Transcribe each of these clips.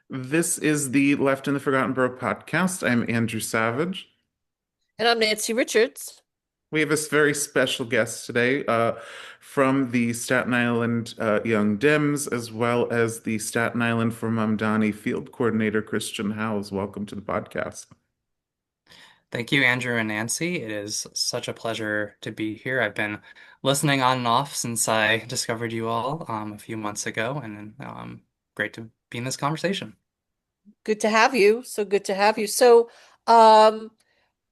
This is the Left in the Forgotten Broke podcast. I'm Andrew Savage. And I'm Nancy Richards. We have a very special guest today from the Staten Island Young Dems, as well as the Staten Island for Mamdani Field Coordinator, Christian Howles. Welcome to the podcast. Thank you, Andrew and Nancy. It is such a pleasure to be here. I've been listening on and off since I discovered you all a few months ago, and great to be in this conversation. Good to have you. So good to have you. Um,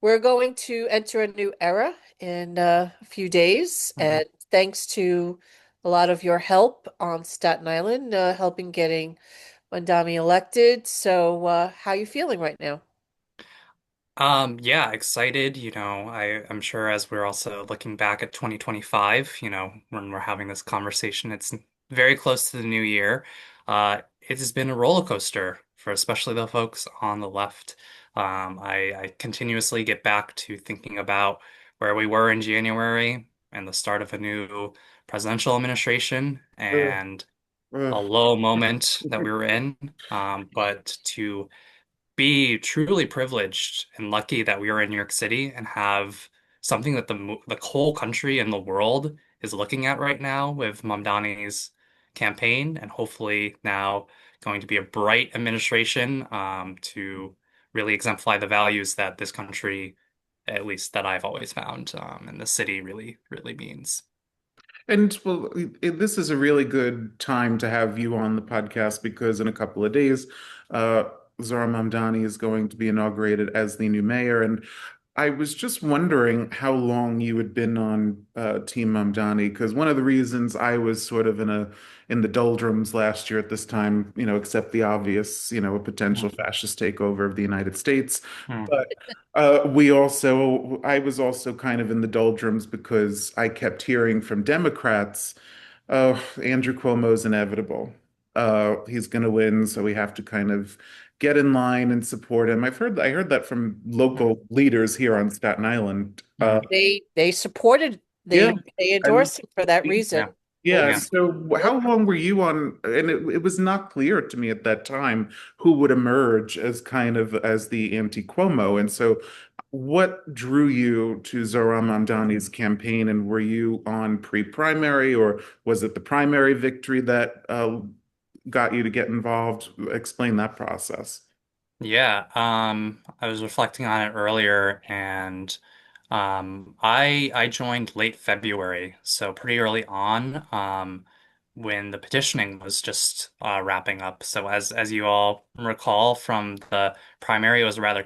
we're going to enter a new era in a few days, Mhm. and thanks to a lot of your help on Staten Island, helping getting Mandami elected. How you feeling right now? Yeah, excited. I'm sure as we're also looking back at 2025, when we're having this conversation, it's very close to the new year. It has been a roller coaster for especially the folks on the left. I continuously get back to thinking about where we were in January and the start of a new presidential administration Ugh, and a ugh. low moment that we were in. But to be truly privileged and lucky that we are in New York City and have something that the whole country and the world is looking at right now with Mamdani's campaign and hopefully now going to be a bright administration to really exemplify the values that this country, at least that I've always found, and the city really, really means. And well, this is a really good time to have you on the podcast because in a couple of days, uh, Zohran Mamdani is going to be inaugurated as the new mayor. And I was just wondering how long you had been on Team Mamdani, because one of the reasons I was sort of in the doldrums last year at this time, except the obvious, a potential Mhm. fascist takeover of the United States. Hmm. But I was also kind of in the doldrums because I kept hearing from Democrats, oh, Andrew Cuomo's inevitable. He's going to win, so we have to kind of get in line and support him. I heard that from Hmm. local leaders here on Staten Island. Hmm. They supported Yeah, they I'm, endorsed him for that Yeah. reason. They yeah. Yeah. So yep. how long were you on? And it was not clear to me at that time who would emerge as kind of as the anti-Cuomo. And so what drew you to Zohran Mamdani's campaign, and were you on pre-primary, or was it the primary victory that got you to get involved? Explain that process. Yeah, I was reflecting on it earlier, and I joined late February, so pretty early on, when the petitioning was just wrapping up. So as you all recall from the primary, it was a rather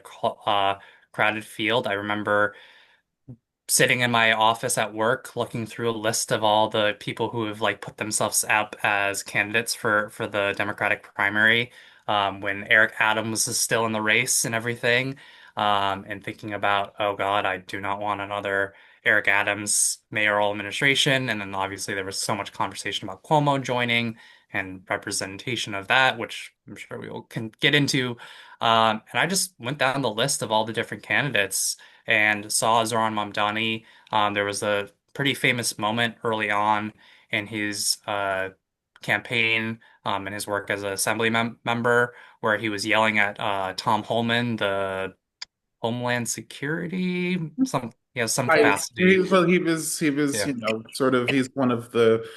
crowded field. I remember sitting in my office at work looking through a list of all the people who have like put themselves up as candidates for the Democratic primary when Eric Adams is still in the race and everything and thinking about, oh God, I do not want another Eric Adams mayoral administration. And then obviously there was so much conversation about Cuomo joining and representation of that, which I'm sure we will can get into. And I just went down the list of all the different candidates and saw Zohran Mamdani. There was a pretty famous moment early on in his campaign and his work as an assembly member where he was yelling at Tom Holman, the Homeland Security, he has some capacity. He was, Yeah. sort of, he's one of the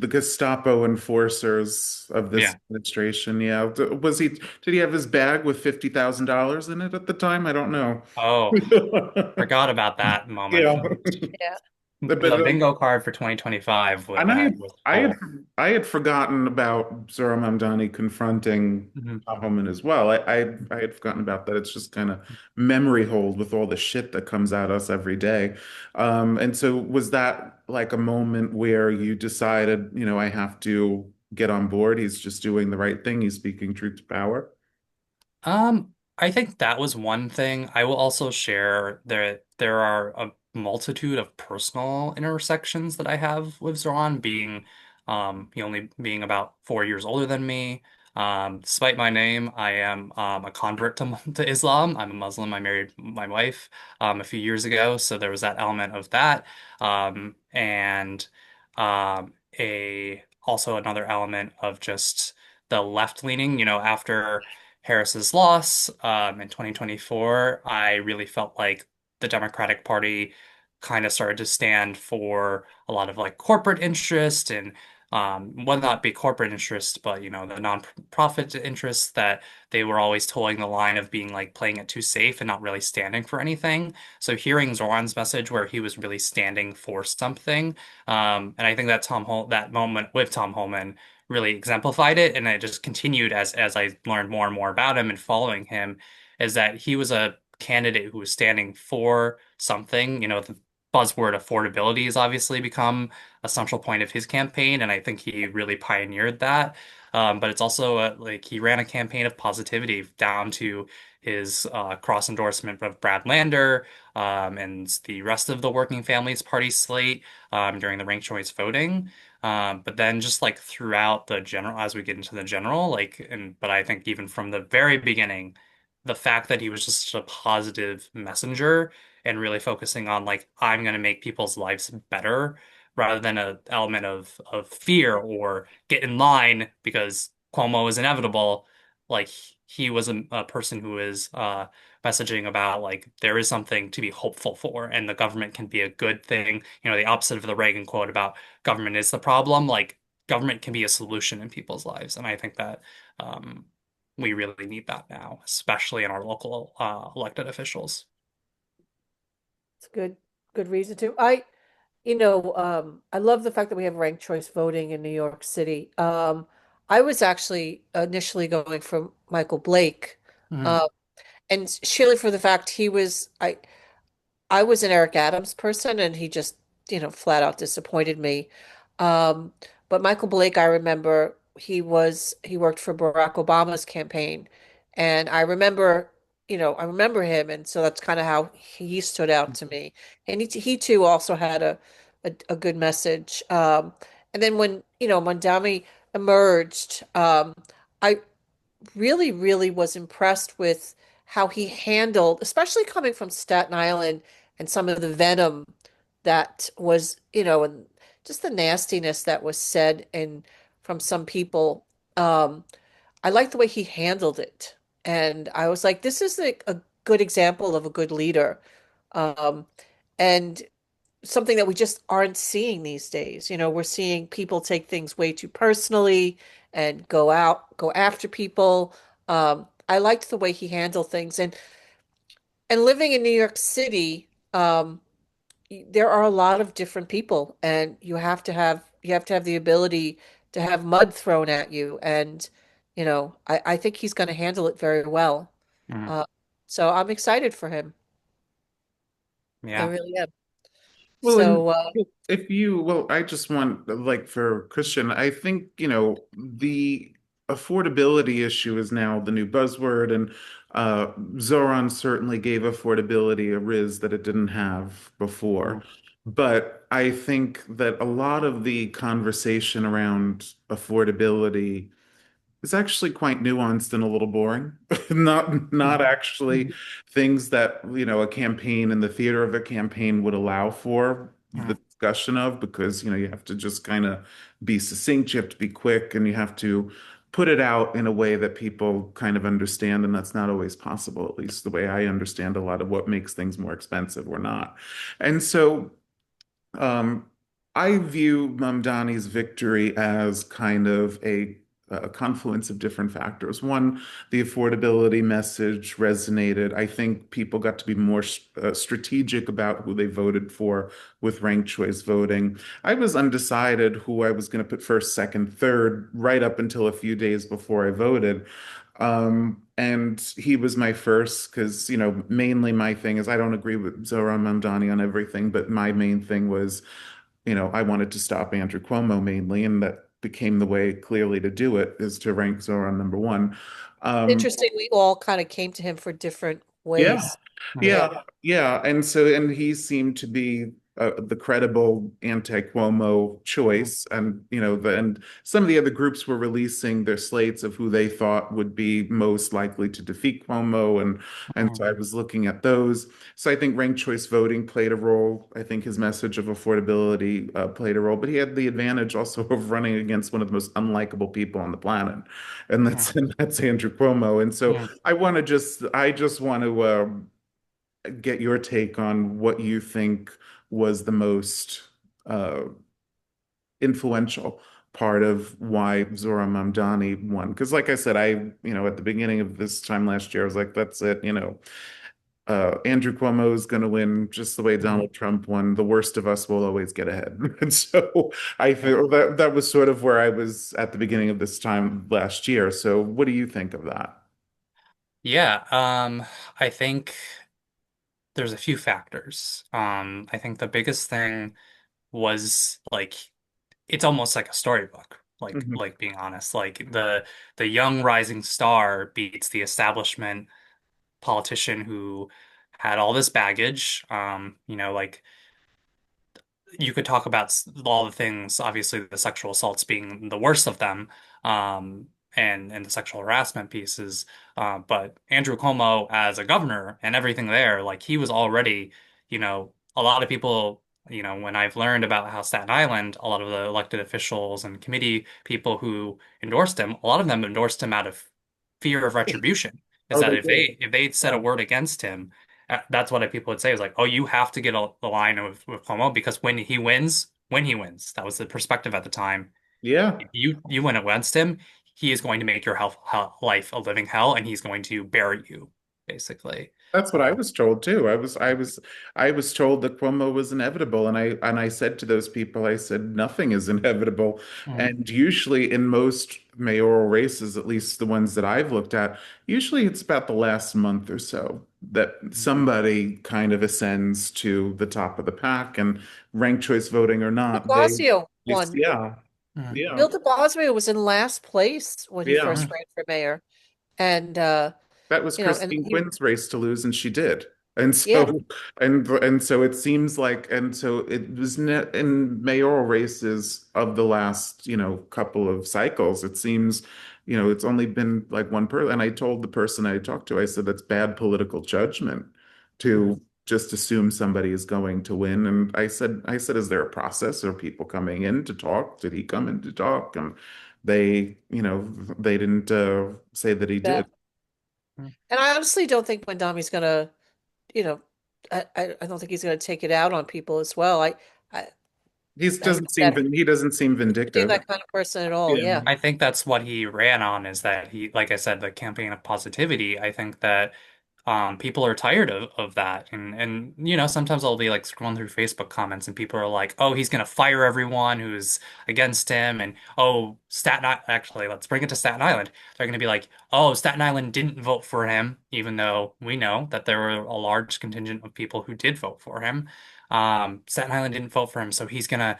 Gestapo enforcers of this Yeah. administration. Yeah. Did he have his bag with $50,000 in it at the time? I don't know. Oh, forgot about that moment. Yeah. Yeah. But The bingo card for 2025 and was I had full. I had forgotten about Zohran Mamdani confronting Mhm. Tom Homan as well. I had forgotten about that. It's just kind of memory hold with all the shit that comes at us every day. And so was that like a moment where you decided, I have to get on board? He's just doing the right thing. He's speaking truth to power. I think that was one thing. I will also share there are a multitude of personal intersections that I have with Zoran, being he only being about 4 years older than me. Despite my name, I am a convert to Islam. I'm a Muslim. I married my wife a few years ago, so there was that element of that. And a also another element of just the left leaning, after Harris's loss in 2024, I really felt like the Democratic Party kind of started to stand for a lot of like corporate interest and whether not be corporate interest, but the non-profit interests that they were always towing the line of being like playing it too safe and not really standing for anything. So hearing Zoran's message where he was really standing for something, and I think that that moment with Tom Holman really exemplified it, and it just continued as I learned more and more about him and following him, is that he was a candidate who was standing for something. The buzzword affordability has obviously become a central point of his campaign, and I think he really pioneered that. But it's also like he ran a campaign of positivity down to his cross endorsement of Brad Lander and the rest of the Working Families Party slate during the ranked choice voting. But then just like throughout the general, as we get into the general, but I think even from the very beginning, the fact that he was just a positive messenger and really focusing on like, I'm going to make people's lives better rather than an element of fear or get in line because Cuomo is inevitable. Like he was a person who is messaging about like there is something to be hopeful for and the government can be a good thing. The opposite of the Reagan quote about government is the problem. Like government can be a solution in people's lives, and I think that we really need that now, especially in our local elected officials. It's a good reason to. I love the fact that we have ranked choice voting in New York City. I was actually initially going for Michael Blake, Mhm. uh, and surely for the fact I was an Eric Adams person, and he just, flat out disappointed me. Um, but Michael Blake, I remember he worked for Barack Obama's campaign, and I remember him, and so that's kind of how he stood out to me. And he too also had a good message. And then when Mondami emerged, I really was impressed with how he handled, especially coming from Staten Island and some of the venom that was, and just the nastiness that was said and from some people. I like the way he handled it. And I was like, this is a good example of a good leader. Um, and something that we just aren't seeing these days. We're seeing people take things way too personally and go after people. I liked the way he handled things, and living in New York City, there are a lot of different people, and you have to have the ability to have mud thrown at you, and I think he's going to handle it very well. Mhm. Uh, so I'm excited for him. I Yeah. really am. Well, and So if you, well, I just want, like, for Christian, I think, the affordability issue is now the new buzzword, and Zoran certainly gave affordability a riz that it didn't have before. Mhm. But I think that a lot of the conversation around affordability is actually quite nuanced and a little boring. Not actually things that, a campaign and the theater of a campaign would allow for the Mhm. discussion of, because, you have to just kind of be succinct, you have to be quick, and you have to put it out in a way that people kind of understand, and that's not always possible, at least the way I understand a lot of what makes things more expensive or not. And so um, I view Mamdani's victory as kind of a confluence of different factors. One, the affordability message resonated. I think people got to be more strategic about who they voted for with ranked choice voting. I was undecided who I was going to put first, second, third, right up until a few days before I voted. And he was my first because, mainly my thing is I don't agree with Zohran Mamdani on everything, but my main thing was, I wanted to stop Andrew Cuomo mainly, and that became the way clearly to do it is to rank Zohran number one. Um, interesting. We all kind of came to him for different yeah, ways. Mhm. yeah, Yeah. yeah. And so, and he seemed to be the credible anti-Cuomo Mhm. choice, and and some of the other groups were releasing their slates of who they thought would be most likely to defeat Cuomo, and so Mhm. I was looking at those. So I think ranked choice voting played a role. I think his message of affordability played a role, but he had the advantage also of running against one of the most unlikable people on the planet, and that's Mhm. and that's Andrew Cuomo. And so Mhm. I just want to get your take on what you think was the most uh, influential part of why Zohran Mamdani won. Because, like I said, at the beginning of this time last year, I was like, that's it, Andrew Cuomo is going to win just the way Mhm. Donald Trump won. The worst of us will always get ahead. And so I Yeah. feel that was sort of where I was at the beginning of this time last year. So what do you think of that? Yeah, I think there's a few factors. I think the biggest thing was like it's almost like a storybook, Mhm. being honest. Like the young rising star beats the establishment politician who had all this baggage. Like you could talk about all the things, obviously the sexual assaults being the worst of them, and the sexual harassment pieces. But Andrew Cuomo as a governor and everything there, like he was already, a lot of people, when I've learned about how Staten Island, a lot of the elected officials and committee people who endorsed him, a lot of them endorsed him out of fear of retribution. Is Oh, that they did. if they said a Yeah. word against him, that's what people would say is like, oh, you have to get the line with Cuomo because when he wins, that was the perspective at the time. Yeah. If you win against him, he is going to make your life a living hell, and he's going to bury you, basically. That's what I Uh, was told too. I was told that Cuomo was inevitable, and I said to those people, I said nothing is inevitable. mm, And usually in most mayoral races, at least the ones that I've looked at, usually it's about the last month or so that somebody kind of ascends to the top of the pack, and ranked choice voting or De not, Blasio won. yeah, mm, yeah, Bill de Blasio was in last place when he yeah. first mm, ran for mayor. And That was and Christine he Quinn's race to lose, and she did. And yeah, so, and so it seems like, and so it was in mayoral races of the last, couple of cycles. It seems, it's only been like one person. And I told the person I talked to, I said that's bad political judgment mm, to just assume somebody is going to win. And I said, is there a process? Are people coming in to talk? Did he come in to talk? And they didn't say that he that. did. mm. And I honestly don't think Mondami's gonna, you know, I don't think he's gonna take it out on people as well. I He I doesn't seem that he doesn't seem seem vindictive. that kind of person at all. Yeah. Yeah, I think that's what he ran on is that like I said, the campaign of positivity. I think that people are tired of that. And sometimes I'll be like scrolling through Facebook comments and people are like, oh, he's gonna fire everyone who's against him. And oh, Staten Island, actually, let's bring it to Staten Island. They're gonna be like, oh, Staten Island didn't vote for him, even though we know that there were a large contingent of people who did vote for him. Staten Island didn't vote for him, so he's gonna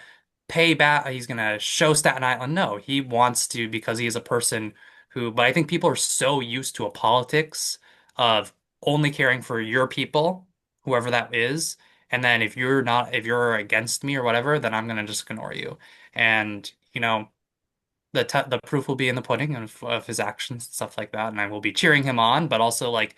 pay back. He's gonna show Staten Island. No, he wants to because he is a person who. But I think people are so used to a politics of only caring for your people, whoever that is. And then if you're against me or whatever, then I'm gonna just ignore you. And the proof will be in the pudding of his actions and stuff like that. And I will be cheering him on, but also like,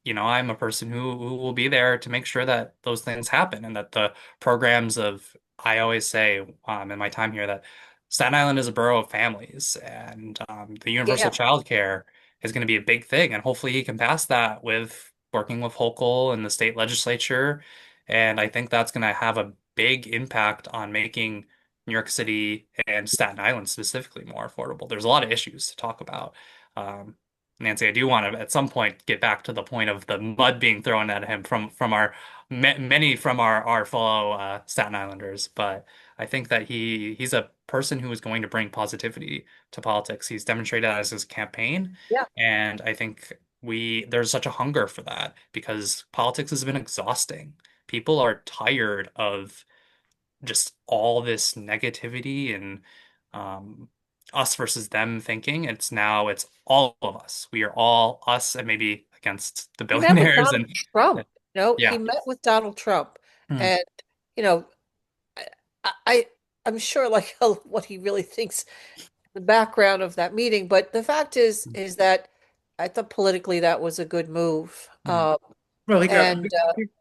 I'm a person who will be there to make sure that those things happen and that the programs of, I always say, in my time here that Staten Island is a borough of families and the universal yeah, child care is going to be a big thing. And hopefully he can pass that with working with Hochul and the state legislature. And I think that's going to have a big impact on making New York City and Staten Island specifically more affordable. There's a lot of issues to talk about. Um, Nancy, I do want to at some point get back to the point of the mud being thrown at him from our many from our fellow Staten Islanders, but I think that he's a person who is going to bring positivity to politics. He's demonstrated that as his campaign, yeah. and I think there's such a hunger for that because politics has been exhausting. People are tired of just all this negativity and um, us versus them thinking. It's all of us. We are all us and maybe against the He met with billionaires Donald and Trump. yeah. He met with Donald Trump, Mm, and you know, I I'm sure like what he really thinks the background of that meeting, but the fact is that I thought politically that was a good move. Mhm. Well, And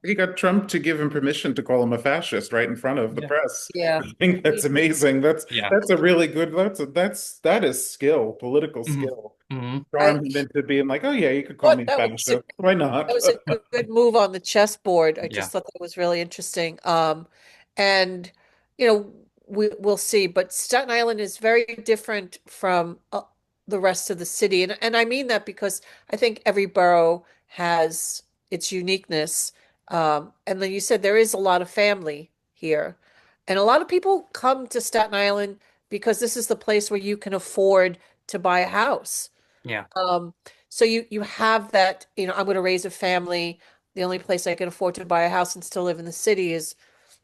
he got Trump to give him permission to call him a fascist right in front of the Yeah. press. yeah, I think that's he, amazing. Yeah. That's a really good that is skill, political hmm skill. hmm I Charm him into being like, oh yeah, you could call thought me a that was fascist. Why that not? was a good move on the chessboard. I Yeah. just thought that was really interesting. And you know, we'll see. But Staten Island is very different from the rest of the city, and I mean that because I think every borough has its uniqueness. And then you said there is a lot of family here, and a lot of people come to Staten Island because this is the place where you can afford to buy a house. Yeah. Um, so you have that, I'm going to raise a family. The only place I can afford to buy a house and still live in the city is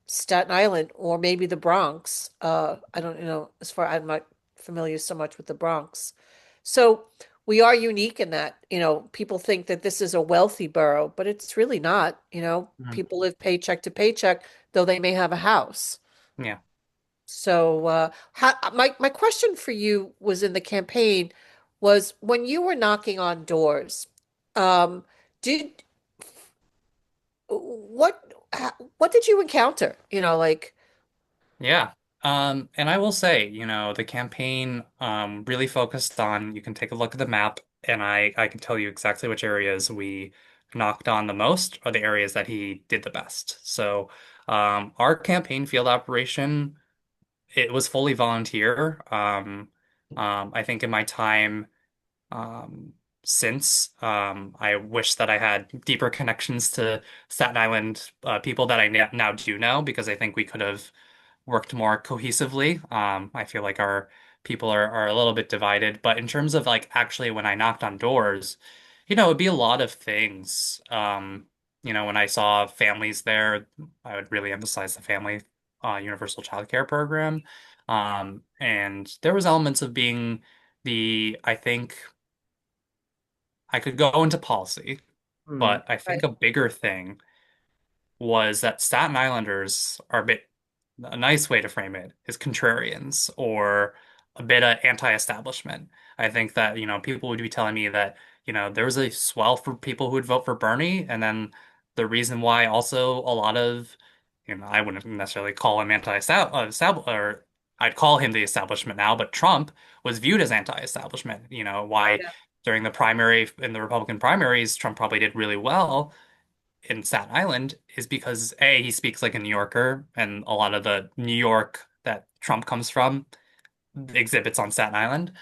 Staten Island or maybe the Bronx. I don't, as far I'm not familiar so much with the Bronx. So we are unique in that, people think that this is a wealthy borough, but it's really not. Mhm. People live paycheck to paycheck, though they may have a house. Yeah. So, my question for you was in the campaign was when you were knocking on doors, um, did what did you encounter? Like, Yeah. And I will say, the campaign really focused on, you can take a look at the map and I can tell you exactly which areas we knocked on the most are the areas that he did the best. So our campaign field operation, it was fully volunteer. I think in my time um, since. I wish that I had deeper connections to Staten Island people that I now do know because I think we could have worked more cohesively. I feel like our people are a little bit divided, but in terms of like actually when I knocked on doors, it'd be a lot of things. When I saw families there, I would really emphasize the family universal childcare program. And there was elements of being I think I could go into policy, Hmm. but I think right, a bigger thing was that Staten Islanders are a nice way to frame it is contrarians or a bit of anti-establishment. I think that, people would be telling me that, there was a swell for people who would vote for Bernie, and then the reason why also a lot of, I wouldn't necessarily call him anti-establishment, or I'd call him the establishment now, but Trump was viewed as anti-establishment. Why yeah, during the primary in the Republican primaries, Trump probably did really well in Staten Island is because A, he speaks like a New Yorker, and a lot of the New York that Trump comes from exhibits on Staten Island.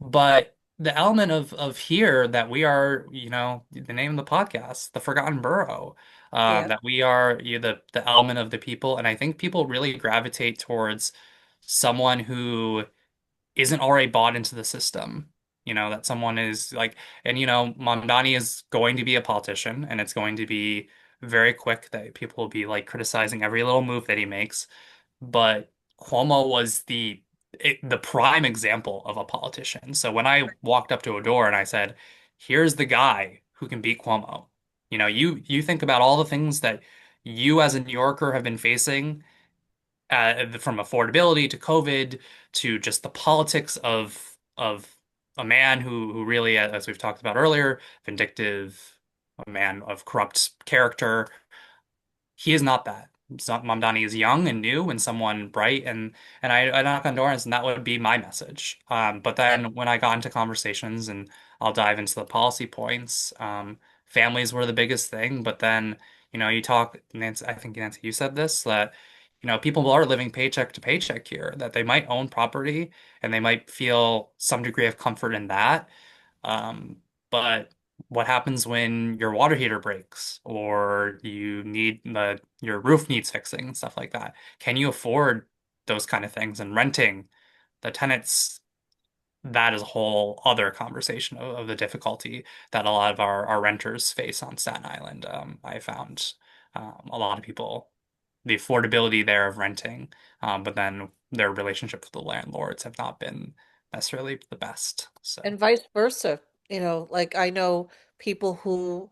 But the element of here that we are, the name of the podcast, the Forgotten Borough, yeah, that we are the element of the people, and I think people really gravitate towards someone who isn't already bought into the system. That someone is like, and Mamdani is going to be a politician, and it's going to be very quick that people will be like criticizing every little move that he makes. But Cuomo was the prime example of a politician. So when I walked up to a door and I said, "Here's the guy who can beat Cuomo," you think about all the things that you as a New Yorker have been facing from affordability to COVID to just the politics of a man who really, as we've talked about earlier, vindictive, a man of corrupt character. He is not that. Mamdani is young and new and someone bright, and I knock on doors and that would be my message. But then when I got into conversations, and I'll dive into the policy points, families were the biggest thing. But then you talk, Nancy, I think Nancy, you said this, that people are living paycheck to paycheck here, that they might own property and they might feel some degree of comfort in that. Um, but what happens when your water heater breaks or your roof needs fixing and stuff like that? Can you afford those kind of things? And renting the tenants, that is a whole other conversation of the difficulty that a lot of our renters face on Staten Island. I found a lot of people, the affordability there of renting, but then their relationship with the landlords have not been necessarily the best. So, and vice versa. Like I know people who,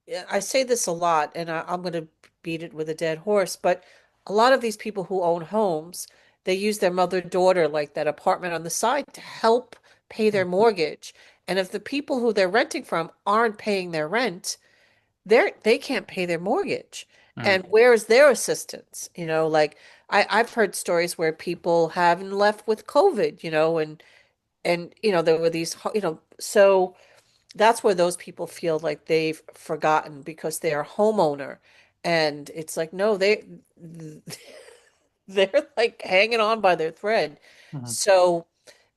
yeah, I say this a lot, and I'm going to beat it with a dead horse, but a lot of these people who own homes, they use their mother-daughter, like that apartment on the side, to help pay their mortgage. And if the people who they're renting from aren't paying their rent, they can't pay their mortgage. Mm, And where is their assistance? Like I've heard stories where people haven't left with COVID, and there were these, so that's where those people feel like they've forgotten because they're a homeowner. And it's like, no, they're like hanging on by their thread. mhm, So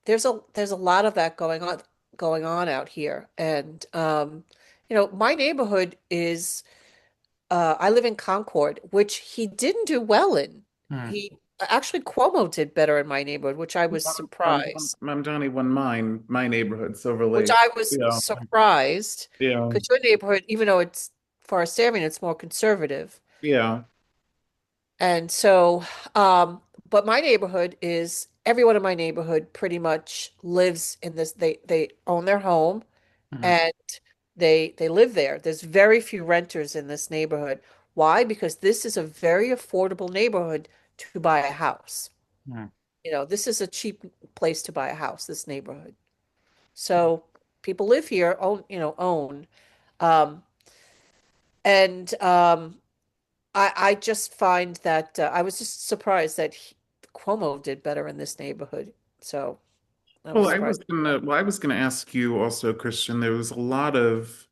there's a lot of that going on out here. And my neighborhood is I live in Concord, which he didn't do well in. mm. He actually Cuomo did better in my neighborhood, which I was surprised. Mamdani won my neighborhood, Silver Which Lake. I was Yeah, surprised yeah, because your neighborhood, even though it's Forest-Arian, it's more conservative. yeah. And so, but my neighborhood is everyone in my neighborhood pretty much lives in this. They own their home Mhm, and they live there. There's very few renters in this neighborhood. Why? Because this is a very affordable neighborhood to buy a house. mhm. This is a cheap place to buy a house, this neighborhood. So people live here, own. Um, and I just find that I was just surprised that Cuomo did better in this neighborhood. So I was surprised. I was gonna ask you also, Christian. There was a lot of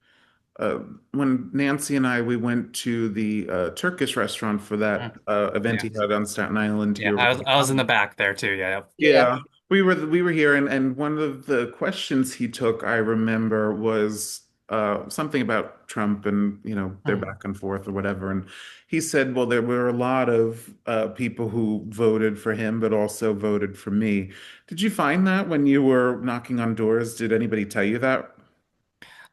uh, when Nancy and I we went to the Turkish restaurant for Mm. that event he Yeah. had on Staten Island Yeah. here. I was in the back there too. Yeah. Yeah. Yeah, we were here, and one of the questions he took, I remember, was something about Trump and their Mm. back and forth or whatever. And he said, well, there were a lot of people who voted for him, but also voted for me. Did you find that when you were knocking on doors? Did anybody tell you that?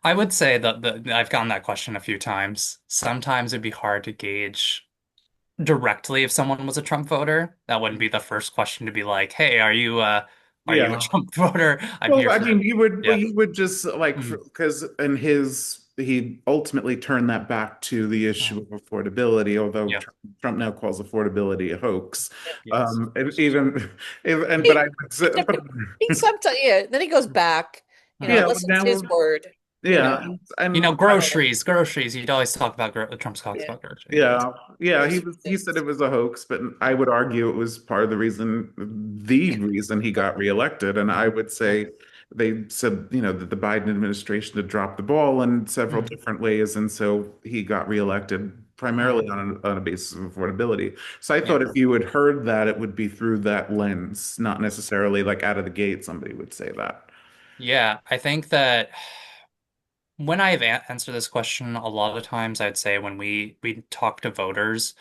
I would say that I've gotten that question a few times. Sometimes it'd be hard to gauge directly if someone was a Trump voter. That wouldn't be the first question to be like, "Hey, are you a Yeah. Trump voter? I'm Well, here I for." mean, Yeah. you would just like, Mm, because he ultimately turned that back to the issue mm. of affordability, although Yeah. Trump now calls affordability a hoax. Yes. And even, but He, I would he, say, but, he sometimes, yeah, then he goes back, Mm. yeah, unless it's his now, word, you yeah, know. and Groceries. You'd always talk about Trump's talks Yeah. about groceries. Yeah. yeah, Grocery he said things. it was a hoax, but I would argue it was part of the reason he got reelected. And I would Yeah. say they said, that the Biden administration had dropped the ball in several Mm, different ways, and so he got reelected primarily mm. on a basis of affordability. So I Yeah. thought if you had heard that, it would be through that lens, not necessarily like out of the gate somebody would say that. Yeah. I think that when I've answered this question, a lot of times I'd say when we talk to voters,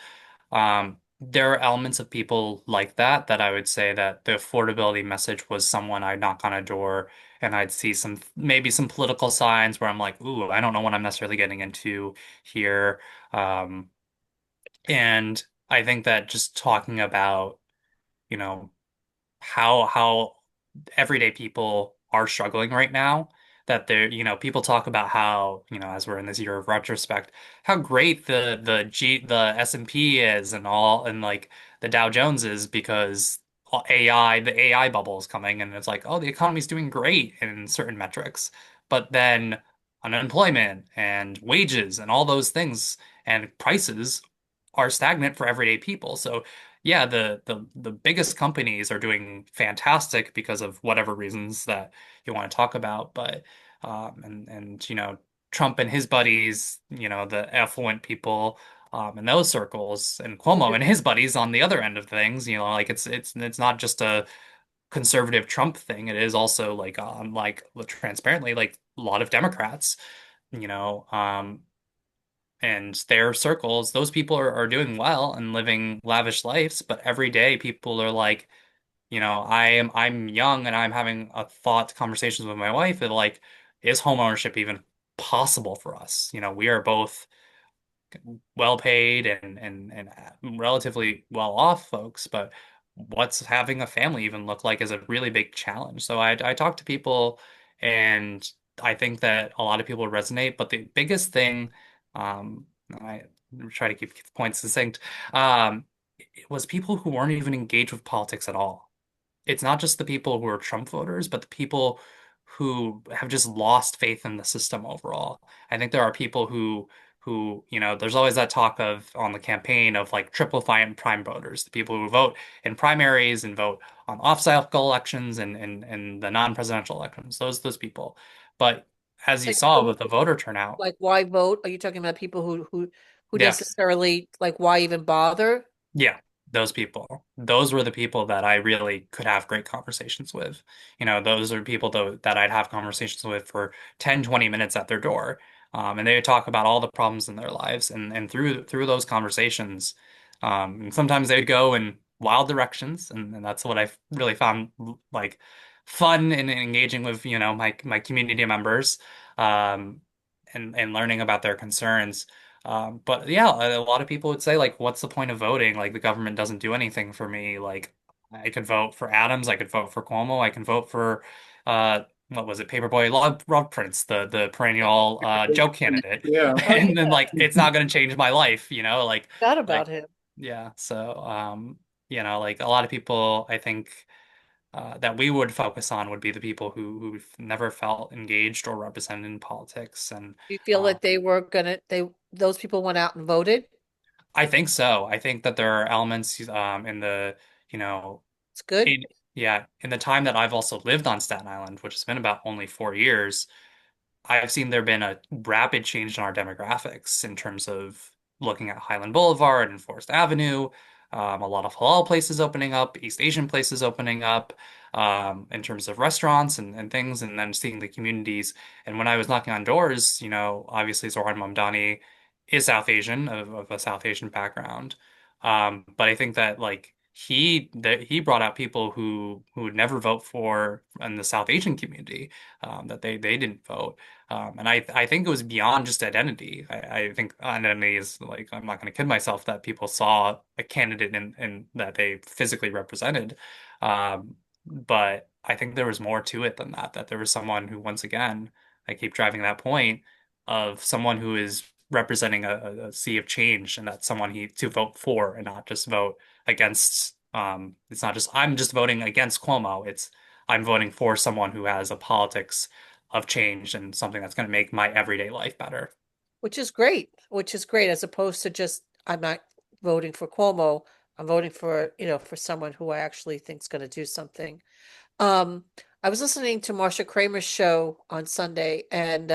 there are elements of people like that I would say that the affordability message was someone I'd knock on a door and I'd see maybe some political signs where I'm like, ooh, I don't know what I'm necessarily getting into here. Um, and I think that just talking about, you know, how everyday people are struggling right now. That people talk about how, as we're in this year of retrospect, how great the S&P is and all, and like the Dow Jones is because the AI bubble is coming, and it's like, oh, the economy's doing great in certain metrics, but then unemployment and wages and all those things and prices are stagnant for everyday people. So yeah, the biggest companies are doing fantastic because of whatever reasons that you want to talk about, but and Trump and his buddies, the affluent people in those circles, and Cuomo and his buddies on the other end of things, like it's not just a conservative Trump thing. It is also like transparently like a lot of Democrats, you know, um, and their circles, those people are doing well and living lavish lives, but every day people are like, I'm young and I'm having a thought conversations with my wife that like, is home ownership even possible for us? We are both well paid and relatively well off folks, but what's having a family even look like is a really big challenge. So I talk to people and I think that a lot of people resonate, but the biggest thing, I try to keep the points succinct, um, was people who weren't even engaged with politics at all. It's not just the people who are Trump voters, but the people who have just lost faith in the system overall. I think there are people there's always that talk of on the campaign of like triple prime voters, the people who vote in primaries and vote on off-cycle elections and the non-presidential elections. Those people. But as you Like saw people with the who, voter turnout, like why vote? Are you talking about people who yes. necessarily like why even bother? Yeah, those people. Those were the people that I really could have great conversations with. Those are people though that I'd have conversations with for 10, 20 minutes at their door. And they would talk about all the problems in their lives. And through those conversations, and sometimes they'd go in wild directions, and that's what I really found like fun and engaging with, my community members, um, and learning about their concerns. But yeah, a lot of people would say like, what's the point of voting? Like the government doesn't do anything for me. Like I could vote for Adams, I could vote for Cuomo, I can vote for what was it, Paperboy Rob Prince, the perennial joke candidate. Yeah. Oh And then yeah, like it's not gonna change my life, forgot like about him. yeah. So like a lot of people I think that we would focus on would be the people who've never felt engaged or represented in politics. And Do you feel uh, that they were gonna they those people went out and voted? I think so. I think that there are elements in the, you know, It's good. in yeah, in the time that I've also lived on Staten Island, which has been about only 4 years, I've seen there been a rapid change in our demographics in terms of looking at Highland Boulevard and Forest Avenue, a lot of halal places opening up, East Asian places opening up, in terms of restaurants and things, and then seeing the communities. And when I was knocking on doors, obviously Zohran Mamdani is South Asian, of a South Asian background. But I think that like he brought out people who would never vote for in the South Asian community, that they didn't vote. And I think it was beyond just identity. I think identity is like, I'm not going to kid myself that people saw a candidate in that they physically represented. But I think there was more to it than that, that there was someone who, once again, I keep driving that point of someone who is representing a sea of change, and that's someone to vote for and not just vote against. It's not just I'm just voting against Cuomo. It's I'm voting for someone who has a politics of change and something that's going to make my everyday life better. Which is great, as opposed to just I'm not voting for Cuomo. I'm voting for, for someone who I actually think is going to do something. Um, I was listening to Marsha Kramer's show on Sunday, and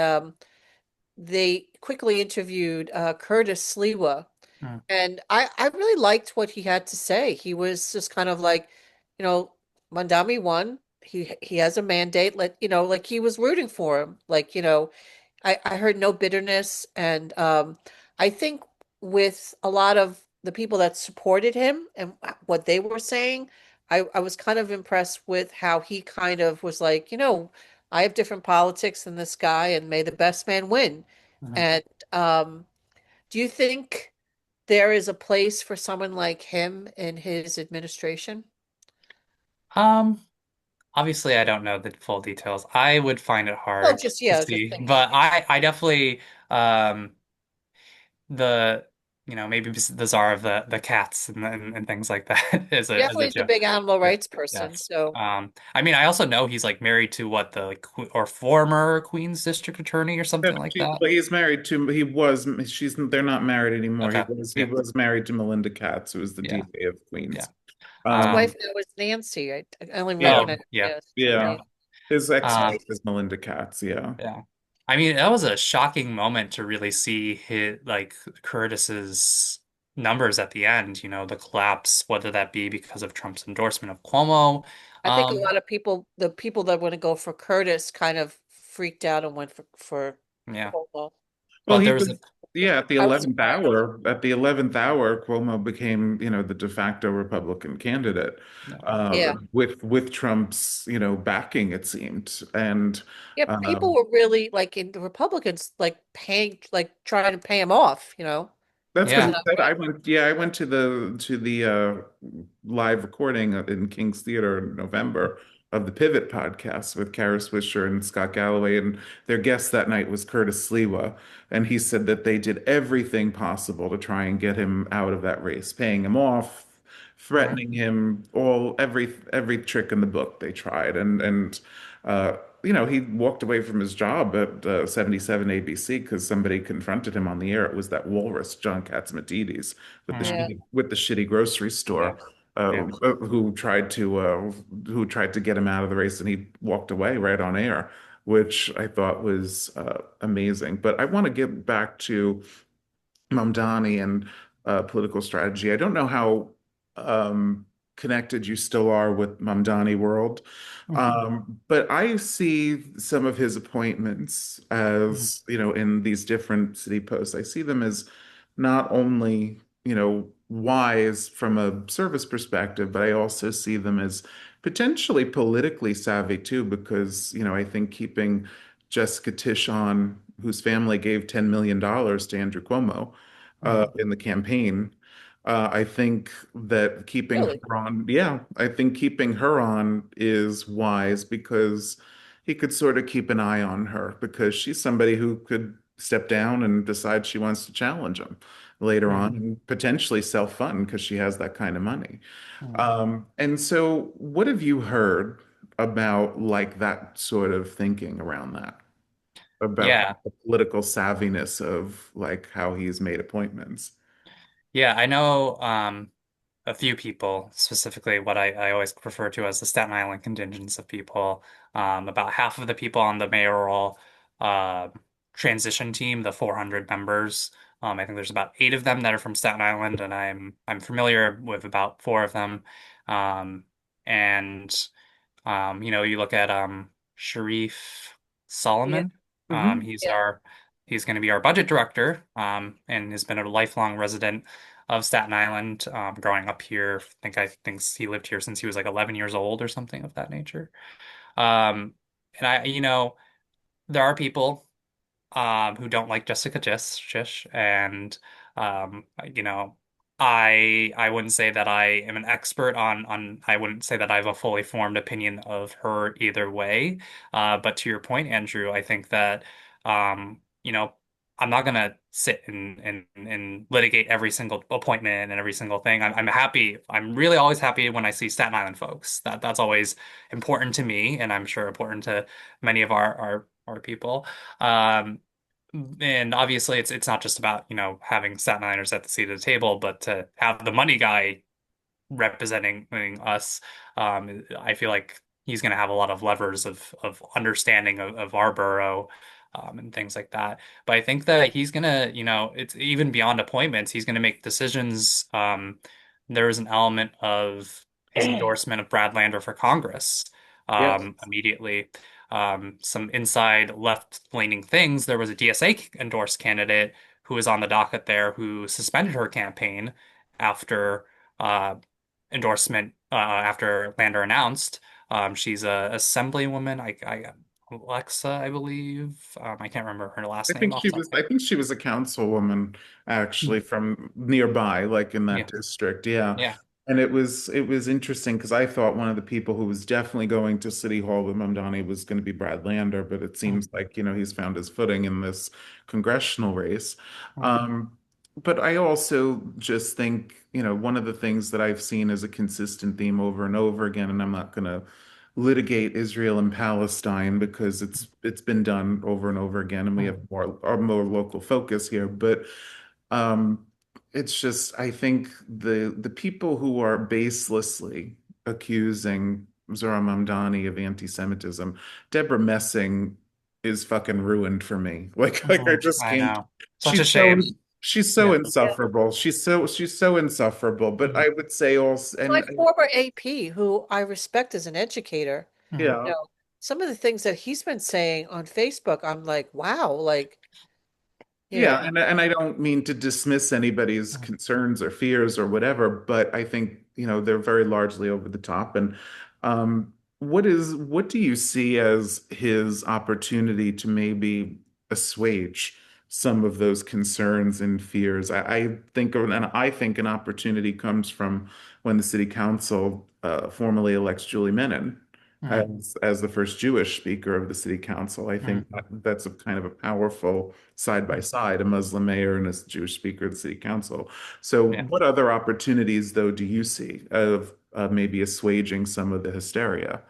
they quickly interviewed Curtis Sliwa, Mm, and I really liked what he had to say. He was just kind of like, you know, Mandami won. He has a mandate. Like he was rooting for him. Like, I heard no bitterness, and I think with a lot of the people that supported him and what they were saying, I was kind of impressed with how he kind of was like, I have different politics than this guy, and may the best man win. mhm. And um, do you think there is a place for someone like him in his administration? Um, Obviously, I don't know the full details. I would find it Well, hard just to yeah, just see, thinking. but I definitely um the maybe the czar of the cats and things like that as Definitely a is a joke. big animal Yeah. rights person. Yes. So, I mean, I also know he's like married to what the like, or former Queen's District Attorney or Yeah, something like that. well, he's married to, he was, they're not married anymore. He Okay. was, he Yeah. was married to Melinda Katz, who was the Yeah. DA of Yeah. Queens. his wife Um, Um, now is Nancy. I only yeah, recognize, yeah. yes, yeah. Nancy. His Um, ex-wife is Melinda Katz, yeah. yeah. I mean, that was a shocking moment to really see his like Curtis's numbers at the end, the collapse, whether that be because of Trump's endorsement of Cuomo. I think a Um, lot of people, the people that want to go for Curtis, kind of freaked out and went for yeah. Cuomo. Well, But he there was was, yeah, at the I was 11th surprised. hour, Cuomo became, the de facto Republican candidate, yeah. Yeah, with Trump's, backing, it seemed. And yeah. People um, were really like in the Republicans, like trying to pay him off. that's what Was he Yeah. not said. right. I went to the live recording in King's Theater in November of the Pivot podcast with Kara Swisher and Scott Galloway, and their guest that night was Curtis Sliwa, and he said that they did everything possible to try and get him out of that race, paying him off, Right. threatening him every trick in the book they tried. And uh, he walked away from his job at 77 ABC because somebody confronted him on the air. It was that walrus, John Catsimatidis, with the Mm, Yeah. shitty grocery yeah. store. Yeah. Who tried to get him out of the race, and he walked away right on air, which I thought was amazing. But I want to get back to Mamdani and political strategy. I don't know how connected you still are with Mamdani world, Mhm. but I see some of his appointments Mhm. as, in these different city posts. I see them as not only, wise from a service perspective, but I also see them as potentially politically savvy too, because, I think keeping Jessica Tish on, whose family gave $10 million to Andrew Cuomo Mhm. in the campaign. I think that keeping Really? her on, yeah, I think keeping her on is wise because he could sort of keep an eye on her because she's somebody who could step down and decide she wants to challenge him later on Mhm. and potentially self-fund because she has that kind of money. Mhm. And so, what have you heard about like that sort of thinking around that? About Yeah. the political savviness of like how he's made appointments. Yeah, I know a few people, specifically what I always refer to as the Staten Island contingents of people. About half of the people on the mayoral uh, transition team, the 400 members. I think there's about 8 of them that are from Staten Island, and I'm familiar with about 4 of them. Um, and you look at Sharif Yeah. Solomon. Hmm. He's Yeah. he's going to be our budget director, and has been a lifelong resident of Staten Island, growing up here. I think he lived here since he was like 11 years old or something of that nature. And there are people who don't like Jessica Shish, and you know, I wouldn't say that I am an expert on. I wouldn't say that I have a fully formed opinion of her either way. But to your point, Andrew, I think that um, you know, I'm not gonna sit and litigate every single appointment and every single thing. I'm happy. I'm really always happy when I see Staten Island folks. That's always important to me, and I'm sure important to many of our people. Um, and obviously, it's not just about, having Staten Islanders at the seat of the table, but to have the money guy representing us. I feel like he's going to have a lot of levers of understanding of our borough, and things like that. But I think that he's going to, it's even beyond appointments. He's going to make decisions. There is an element of his endorsement of Brad Lander for Congress, Yes. immediately. Some inside left-leaning things. There was a DSA endorsed candidate who was on the docket there who suspended her campaign after uh, endorsement after Lander announced. She's a assemblywoman. Alexa, I believe. I can't remember her last name off the top of my I head. think she was a councilwoman actually Hmm. from nearby, like in that Yeah, district. Yeah. yeah. And it was interesting because I thought one of the people who was definitely going to City Hall with Mamdani was going to be Brad Lander, but it Hmm. seems like, he's found his footing in this congressional race. Hmm. Um, but I also just think, one of the things that I've seen as a consistent theme over and over again, and I'm not going to litigate Israel and Palestine because it's been done over and over again, and we Hmm. have more local focus here. But um, it's just I think the people who are baselessly accusing Zohran Mamdani of anti-Semitism, Deborah Messing is fucking ruined for me. Like I Hmm. just I can't. know. Such a She's so shame. she's so Yeah. Yeah. insufferable. She's so insufferable. But Hmm. I would say also, My and former AP, who I respect as an educator, Hmm. you yeah. know, some of the things that he's been saying on Facebook, I'm like, wow, like, you Yeah, know, and I don't mean to dismiss anybody's Hmm. concerns or fears or whatever, but I think, they're very largely over the top. And what do you see as his opportunity to maybe assuage some of those concerns and fears? I think an opportunity comes from when the city council formally elects Julie Menon Mhm. as the first Jewish speaker of the city council. I think Mhm. that's a kind of a powerful side by side, a Muslim mayor and a Jewish speaker of the city council. So, Yeah. what other opportunities, though, do you see of maybe assuaging some of the hysteria?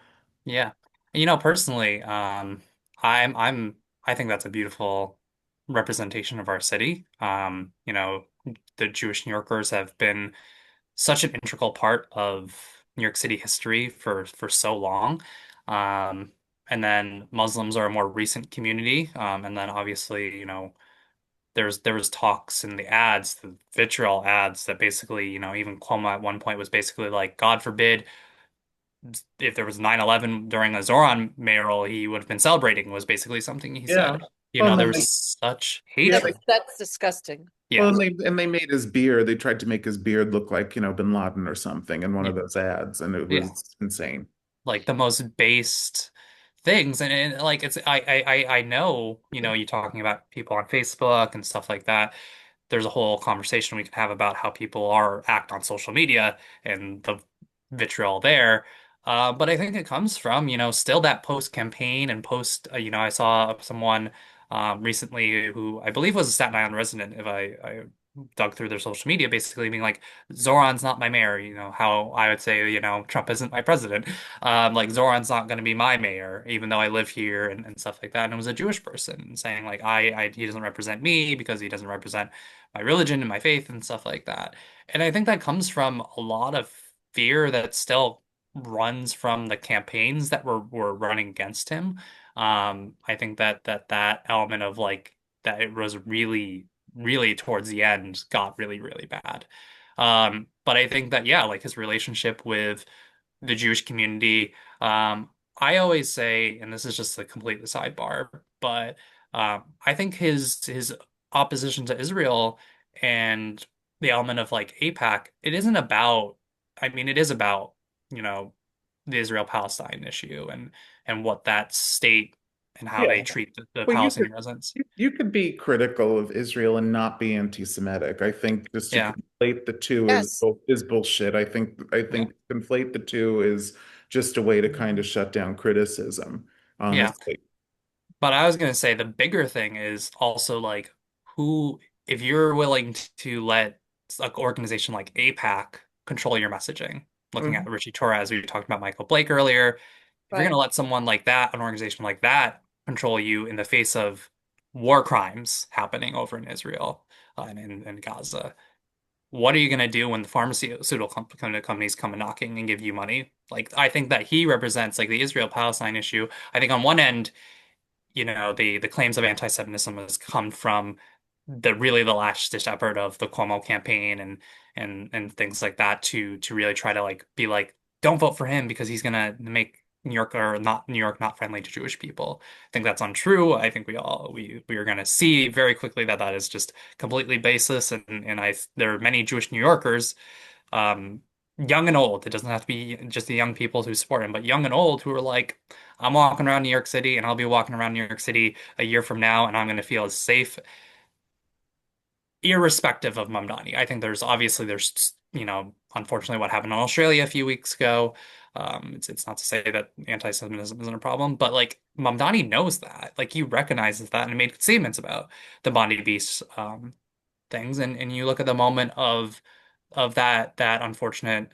Yeah. Personally, I think that's a beautiful representation of our city. The Jewish New Yorkers have been such an integral part of New York City history for so long. Um, and then Muslims are a more recent community. And then obviously, there was talks in the ads, the vitriol ads that basically, even Cuomo at one point was basically like, God forbid if there was 9/11 during a Zoran mayoral, he would have been celebrating was basically something he Yeah. said. Well, and There then was they, such yeah, hatred. That's disgusting. well, Yeah. and they made his beard. They tried to make his beard look like, Bin Laden or something in one Yeah. of those ads, and it Yeah. was insane. Like the most based things. And like I know, you talking about people on Facebook and stuff like that. There's a whole conversation we can have about how people are act on social media and the vitriol there. But I think it comes from, still that post campaign and post, I saw someone recently who I believe was a Staten Island resident, if I dug through their social media, basically being like, Zoran's not my mayor, how I would say, Trump isn't my president. Like Zoran's not going to be my mayor, even though I live here and stuff like that. And it was a Jewish person saying like, he doesn't represent me because he doesn't represent my religion and my faith and stuff like that. And I think that comes from a lot of fear that still runs from the campaigns that were running against him. I think that element of like that it was really, really towards the end got really, really bad. But I think that yeah, like his relationship with the Jewish community. I always say, and this is just a complete sidebar, but I think his opposition to Israel and the element of like APAC, it isn't about. I mean, it is about you know the Israel-Palestine issue and what that state and how Yeah. they treat the Well, Palestinian residents. you could be critical of Israel and not be anti-Semitic. I think just to Yeah, conflate the two Yes. is bullshit. I yeah, think conflate the two is just a way to kind of shut down criticism, yeah. honestly. But I was gonna say the bigger thing is also like who, if you're willing to let an organization like APAC control your messaging, looking at Mhm. Richie Torres, we talked about Michael Blake earlier, if you're Right. gonna let someone like that, an organization like that, control you in the face of war crimes happening over in Israel and in Gaza, what are you gonna do when the pharmaceutical companies come knocking and give you money? Like I think that he represents like the Israel-Palestine issue. I think on one end the claims of anti-Semitism has come from the last ditch effort of the Cuomo campaign and things like that to really try to like be like, don't vote for him because he's gonna make New York not friendly to Jewish people. I think that's untrue. I think we are gonna see very quickly that that is just completely baseless and I there are many Jewish New Yorkers um, young and old. It doesn't have to be just the young people who support him, but young and old who are like, I'm walking around New York City and I'll be walking around New York City a year from now and I'm going to feel as safe, irrespective of Mamdani. I think unfortunately what happened in Australia a few weeks ago. It's not to say that anti-Semitism isn't a problem, but like Mamdani knows that, like he recognizes that and made statements about the Bondi Beast things, and you look at the moment of that unfortunate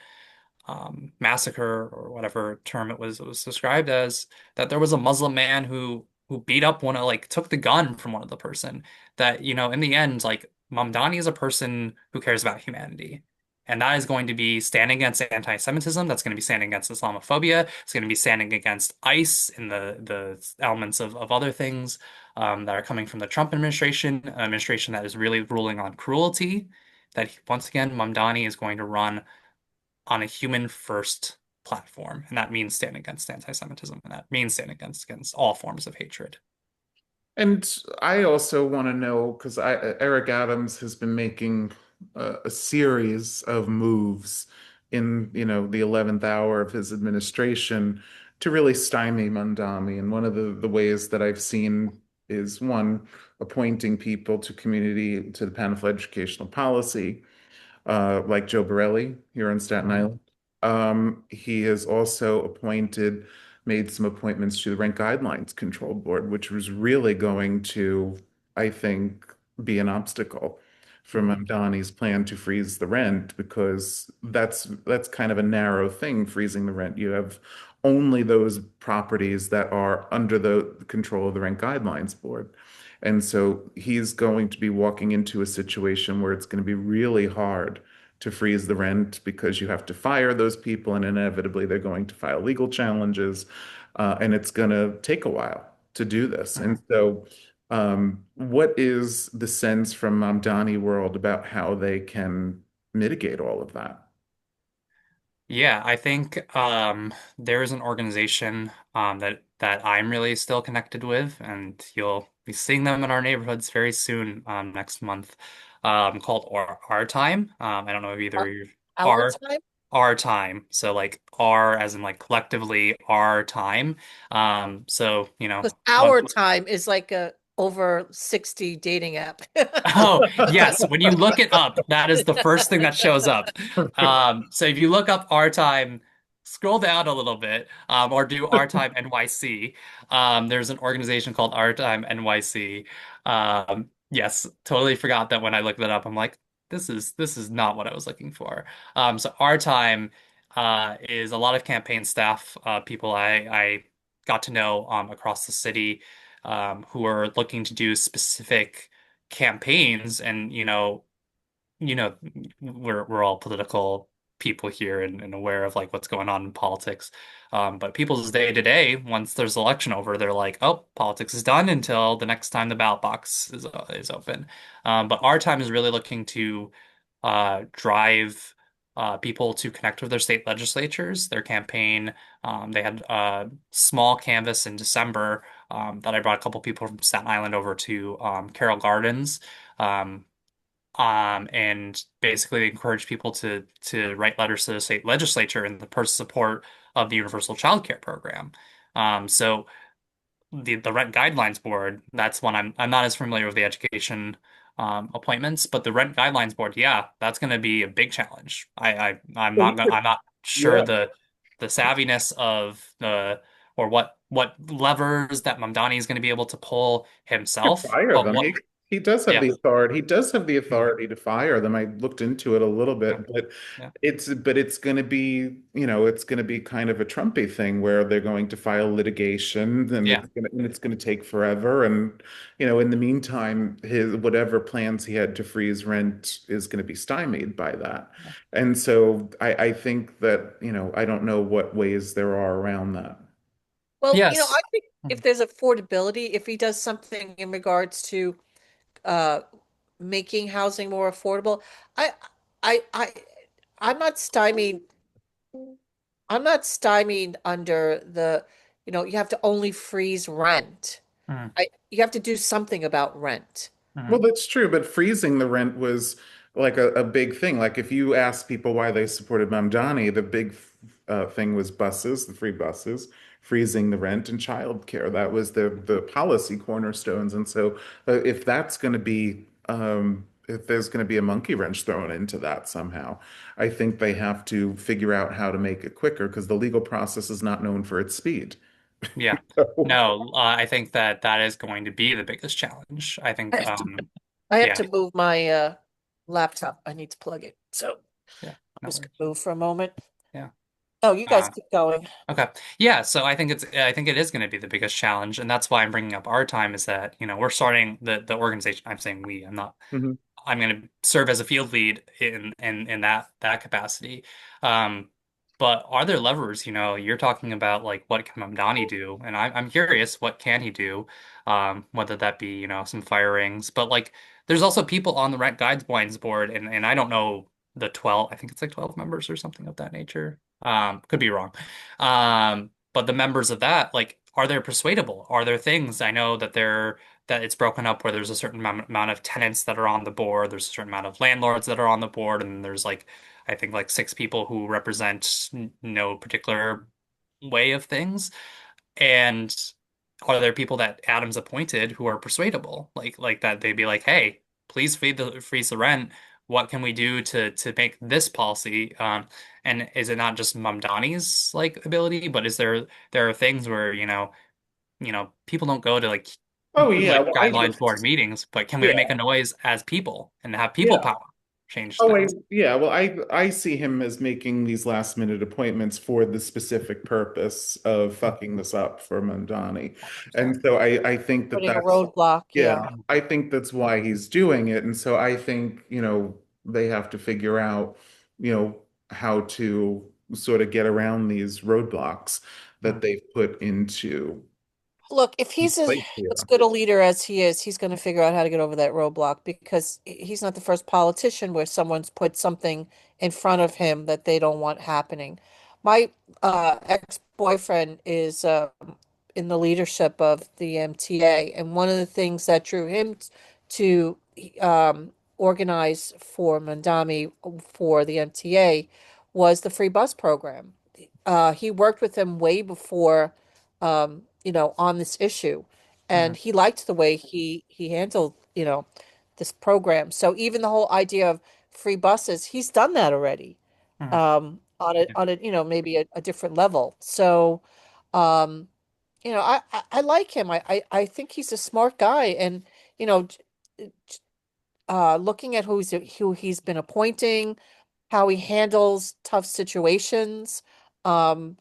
massacre or whatever term it was described as, that there was a Muslim man who beat up like took the gun from one of the person that, in the end, like Mamdani is a person who cares about humanity. And that is going to be standing against anti-Semitism. That's going to be standing against Islamophobia. It's going to be standing against ICE and the elements of other things that are coming from the Trump administration, an administration that is really ruling on cruelty. Once again, Mamdani is going to run on a human first platform. And that means standing against anti-Semitism. And that means standing against all forms of hatred. And I also want to know because Eric Adams has been making a series of moves in, the 11th hour of his administration to really stymie Mandami. And one of the ways that I've seen is one, appointing people to the panel for educational policy, like Joe Borelli here in Staten Mhm. Island. He has also appointed made some appointments to the Rent Guidelines Control Board, which was really going to, I think, be an obstacle for Mhm. Mamdani's plan to freeze the rent because that's kind of a narrow thing, freezing the rent. You have only those properties that are under the control of the Rent Guidelines Board. And so he's going to be walking into a situation where it's going to be really hard to freeze the rent because you have to fire those people and inevitably they're going to file legal challenges. And it's going to take a while to do this. And Mhm. so, what is the sense from Mamdani world about how they can mitigate all of that? Yeah, I think there is an organization that I'm really still connected with, and you'll be seeing them in our neighborhoods very soon, next month, called Our Time. I don't know if either Our, of you our are time? Our Time. So like R as in like collectively Our Time. So Because one. our time is like a over 60 dating app. Oh, yes. When you look it up, that is the first thing that shows up. So if you look up our time, scroll down a little bit, or do our time NYC. There's an organization called Our Time NYC. Yes, totally forgot that when I looked that up, I'm like, this is not what I was looking for. So our time is a lot of campaign staff, people I got to know across the city, who are looking to do specific campaigns and you know we're all political people here and aware of like what's going on in politics, but people's day to day once there's election over they're like, oh, politics is done until the next time the ballot box is open. But our time is really looking to drive people to connect with their state legislatures, their campaign. They had a small canvas in December, that I brought a couple people from Staten Island over to Carroll Gardens, um, and basically encourage people to write letters to the state legislature in the support of the universal child care program. So the Rent Guidelines Board, that's one I'm not as familiar with the education appointments, but the Rent Guidelines Board, yeah, that's going to be a big challenge. I'm not sure Yeah, the savviness of the or what levers that Mamdani is going to be able to pull can himself, fire but them. what, He does have yeah. the authority. He does have the Mhm. authority to fire them. I looked into it a little Yeah. bit, but Yeah. it's going to be, it's going to be kind of a Trumpy thing where they're going to file litigation and Yeah. it's going to take forever. And, in the meantime, his whatever plans he had to freeze rent is going to be stymied by that. And so I think that, I don't know what ways there are around that. Well, Yes. I think if there's affordability, if he does something in regards to uh making housing more affordable, I I I I'm not stymied. I'm not stymied under you have to only freeze rent. Mhm. You have to do something about rent. Well, Mhm. that's true, but freezing the rent was like a big thing. Like if you ask people why they supported Mamdani, the big thing was buses, the free buses, freezing the rent, and childcare. That was the policy cornerstones. And so, if that's going to be if there's going to be a monkey wrench thrown into that somehow, I think they have to figure out how to make it quicker because the legal process is not known for its speed. Yeah. So, No, I think that that is going to be the biggest challenge. I I think, have to, I have yeah, to move my laptop. I need to plug it. So I'm yeah, no just gonna worries. move for a moment. Yeah. Oh, you guys Uh, keep going. okay. Yeah, so I think it is going to be the biggest challenge, and that's why I'm bringing up our time is that, we're starting the organization. I'm saying we, mhm. I'm going to serve as a field lead in that capacity. Um, but are there levers? You're talking about like what can Mamdani do, and I'm curious what can he do? Whether that be some firings, but like there's also people on the Rent Guidelines board, and I don't know the 12. I think it's like 12 members or something of that nature. Could be wrong. But the members of that, like, are they persuadable? Are there things I know that it's broken up where there's a certain amount of tenants that are on the board, there's a certain amount of landlords that are on the board, and there's like I think like six people who represent no particular way of things. And are there people that Adams appointed who are persuadable? Like that they'd be like, hey, please freeze the rent. what can we do to make this policy? And is it not just Mamdani's like ability, but is there are things where, people don't go to Oh yeah, like well I guidelines board just meetings, but can we yeah. make a noise as people and have people Yeah. power change Oh, things? yeah. Well, I see him as making these last minute appointments for the specific purpose of fucking this up for Mamdani. And 100%. so I think that Putting a that's, roadblock, yeah, yeah. I think that's why he's doing it. And so I think, they have to figure out, how to sort of get around these roadblocks that Mm, they've put into Look, if he's place as here. good a leader as he is, he's going to figure out how to get over that roadblock because he's not the first politician where someone's put something in front of him that they don't want happening. My ex-boyfriend is in the leadership of the MTA, and one of the things that drew him to organize for Mandami for the MTA was the free bus program. He worked with him way before on this issue. And mm, he liked the way he handled, this program. So even the whole idea of free buses, he's done that already. mm, yeah, Maybe a different level. So, um, I like him. I think he's a smart guy. And, you know, j- looking at who he's been appointing, how he handles tough situations, um,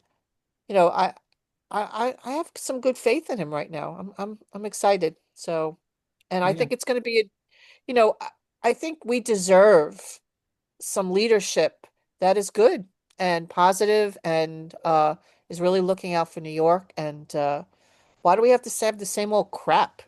you know, I have some good faith in him right now. I'm excited. So, and I yeah. think it's going to be you know, I, I think we deserve some leadership that is good and positive and is really looking out for New York. And why do we have to have the same old crap?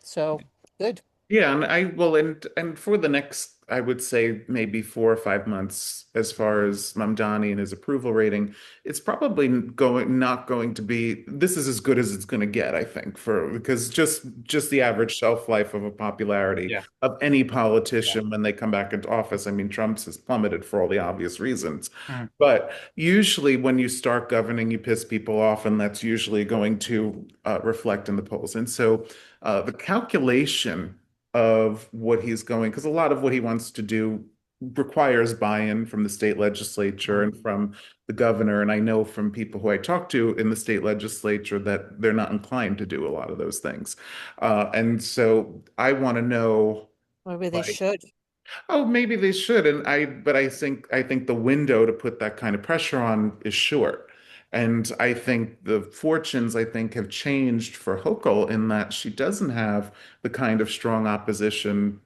So good. Yeah, and I will, and for the next, I would say maybe 4 or 5 months, as far as Mamdani and his approval rating, it's probably not going to be. This is as good as it's going to get, I think, for because just the average shelf life of a popularity Yeah. of any Yeah. politician when they come back into office. I mean, Trump's has plummeted for all the obvious reasons, Mm, but usually when you start governing, you piss people off, and that's usually going to reflect in the polls. And so the calculation of what he's going, because a lot of what he wants to do requires buy-in from the state legislature mm, and from the governor. And I know from people who I talk to in the state legislature that they're not inclined to do a lot of those things. And so I want to know, Maybe they like, should. oh, maybe they should. But I think the window to put that kind of pressure on is short. And I think the fortunes, I think, have changed for Hochul in that she doesn't have the kind of strong opposition,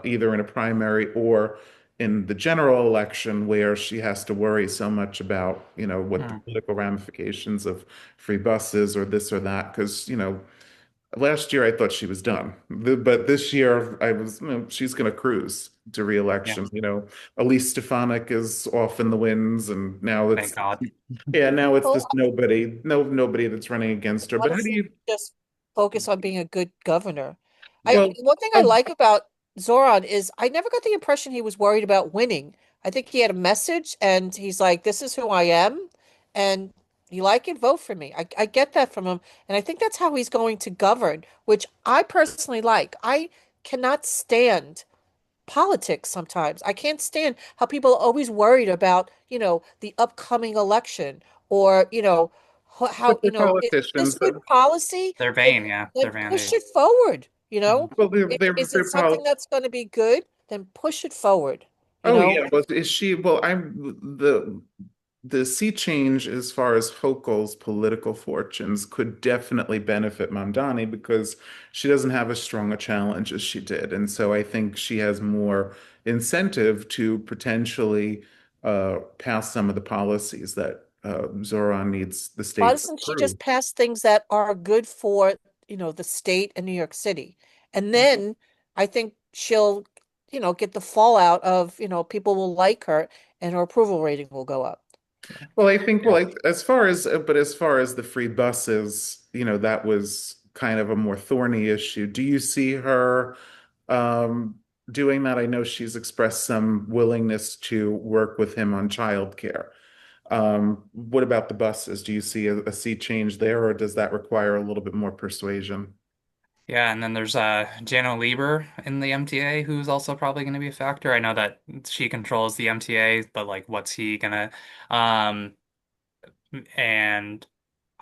either in a primary or in the general election, where she has to worry so much about, what the mm. political ramifications of free buses or this or that. Because, last year I thought she was done, but this year I was, she's going to cruise to Yeah. re-election. Elise Stefanik is off in the winds, and now Thank it's God. yeah, now it's Well, this nobody, nobody that's running against her. why But how do doesn't you? he just focus on being a good governor? I Well, One thing I oh, like about Zoran is I never got the impression he was worried about winning. I think he had a message and he's like, this is who I am, and you like it, vote for me. I get that from him, and I think that's how he's going to govern, which I personally like. I cannot stand politics sometimes. I can't stand how people are always worried about, the upcoming election or, but how, they're is this politicians. good policy? They're Then, vain, yeah. then They're vanity. push it forward, Mhm. Well, Is it they're something that's going to be good? Then push it forward, you Oh know? yeah, well, is she? Well, the sea change as far as Hochul's political fortunes could definitely benefit Mamdani because she doesn't have as strong a challenge as she did, and so I think she has more incentive to potentially pass some of the policies that Zoran needs the Why state to doesn't she approve. just pass things that are good for, the state and New York City? And then I think she'll, get the fallout of, people will like her and her approval rating will go up. Yeah. Well, I think, Yeah. as far as the free buses, that was kind of a more thorny issue. Do you see her um, doing that? I know she's expressed some willingness to work with him on childcare. What about the buses? Do you see a sea change there, or does that require a little bit more persuasion? Yeah, and then there's Jano Lieber in the MTA who's also probably going to be a factor. I know that she controls the MTA, but like what's he gonna um and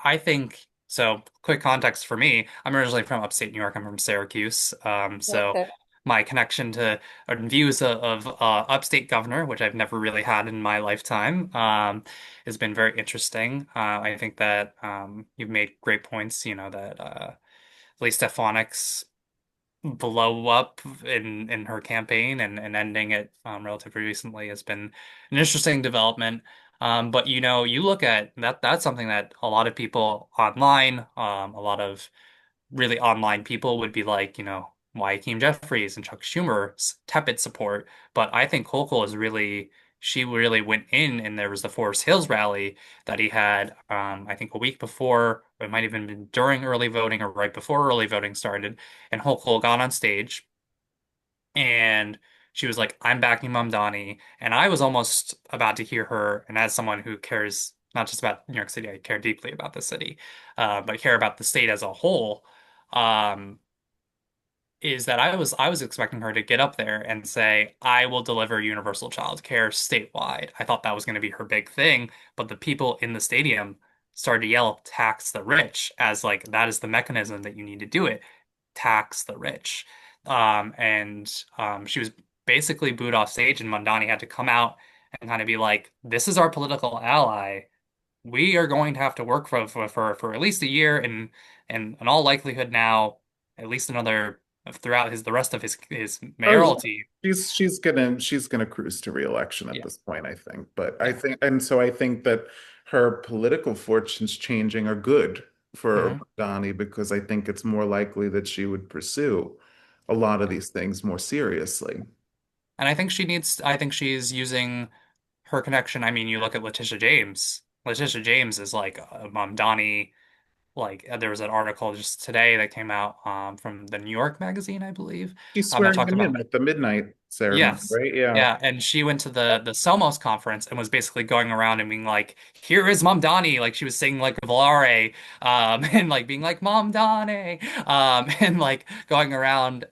I think so. Quick context for me: I'm originally from upstate New York. I'm from Syracuse. So Okay. my connection to views of upstate governor, which I've never really had in my lifetime, has been very interesting. I think that you've made great points. You know that Lee Stefanik's blow up in her campaign and ending it relatively recently has been an interesting development. But you know, you look at that's something that a lot of people online, a lot of really online people would be like, you know, why Hakeem Jeffries and Chuck Schumer's tepid support. But I think Hochul is really, she really went in, and there was the Forest Hills rally that he had, I think a week before, or it might even been during early voting or right before early voting started. And Hochul got on stage and she was like, I'm backing Mamdani. And I was almost about to hear her. And as someone who cares not just about New York City, I care deeply about the city, but care about the state as a whole. Um, is that I was expecting her to get up there and say, I will deliver universal child care statewide. I thought that was going to be her big thing, but the people in the stadium started to yell, tax the rich, as like that is the mechanism that you need to do it. Tax the rich. And she was basically booed off stage, and Mondani had to come out and kind of be like, this is our political ally. We are going to have to work for at least a year, and in all likelihood now, at least another throughout his the rest of his Oh, mayoralty. she's gonna cruise to re-election at Yeah, this point, I think. But I yeah. think, and so I think that her political fortunes changing are good for Hmm. Donnie, because I think it's more likely that she would pursue a lot of these things more seriously. And I think I think she's using her connection. I mean, you look at Letitia James. Letitia James is like Donnie. Like there was an article just today that came out from the New York Magazine, I believe, She's that swearing talked him in about. at the midnight ceremony, Yes. right? Yeah. Yeah, and she went to the Somos conference and was basically going around and being like, "Here is Mom Donnie," like she was singing like Volare, and like being like Mom Donnie, and like going around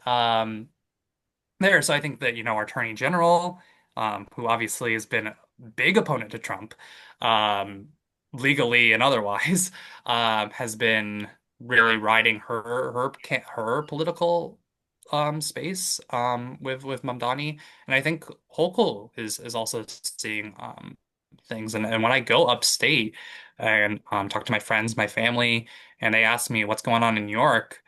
there. So I think that, you know, our Attorney General, who obviously has been a big opponent to Trump, um, legally and otherwise, has been really riding her political space with Mamdani. And I think Hochul is also seeing things. And when I go upstate and talk to my friends, my family, and they ask me what's going on in New York.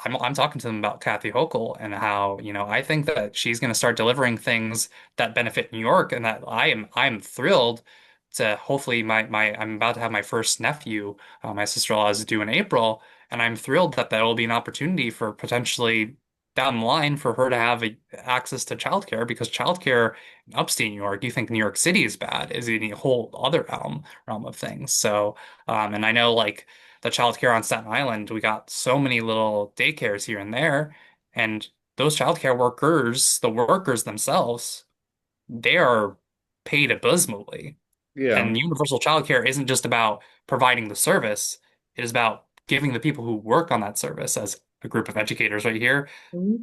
I'm talking to them about Kathy Hochul and how, you know, I think that she's going to start delivering things that benefit New York, and that I'm thrilled to hopefully my I'm about to have my first nephew. My sister-in-law is due in April, and I'm thrilled that that will be an opportunity for potentially down the line for her to have access to childcare, because childcare in upstate New York, you think New York City is bad, is in a whole other realm of things. So, and I know like the childcare on Staten Island, we got so many little daycares here and there, and those childcare workers, the workers themselves, they are paid abysmally. Yeah. And universal childcare isn't just about providing the service, it is about giving the people who work on that service, as a group of educators right here,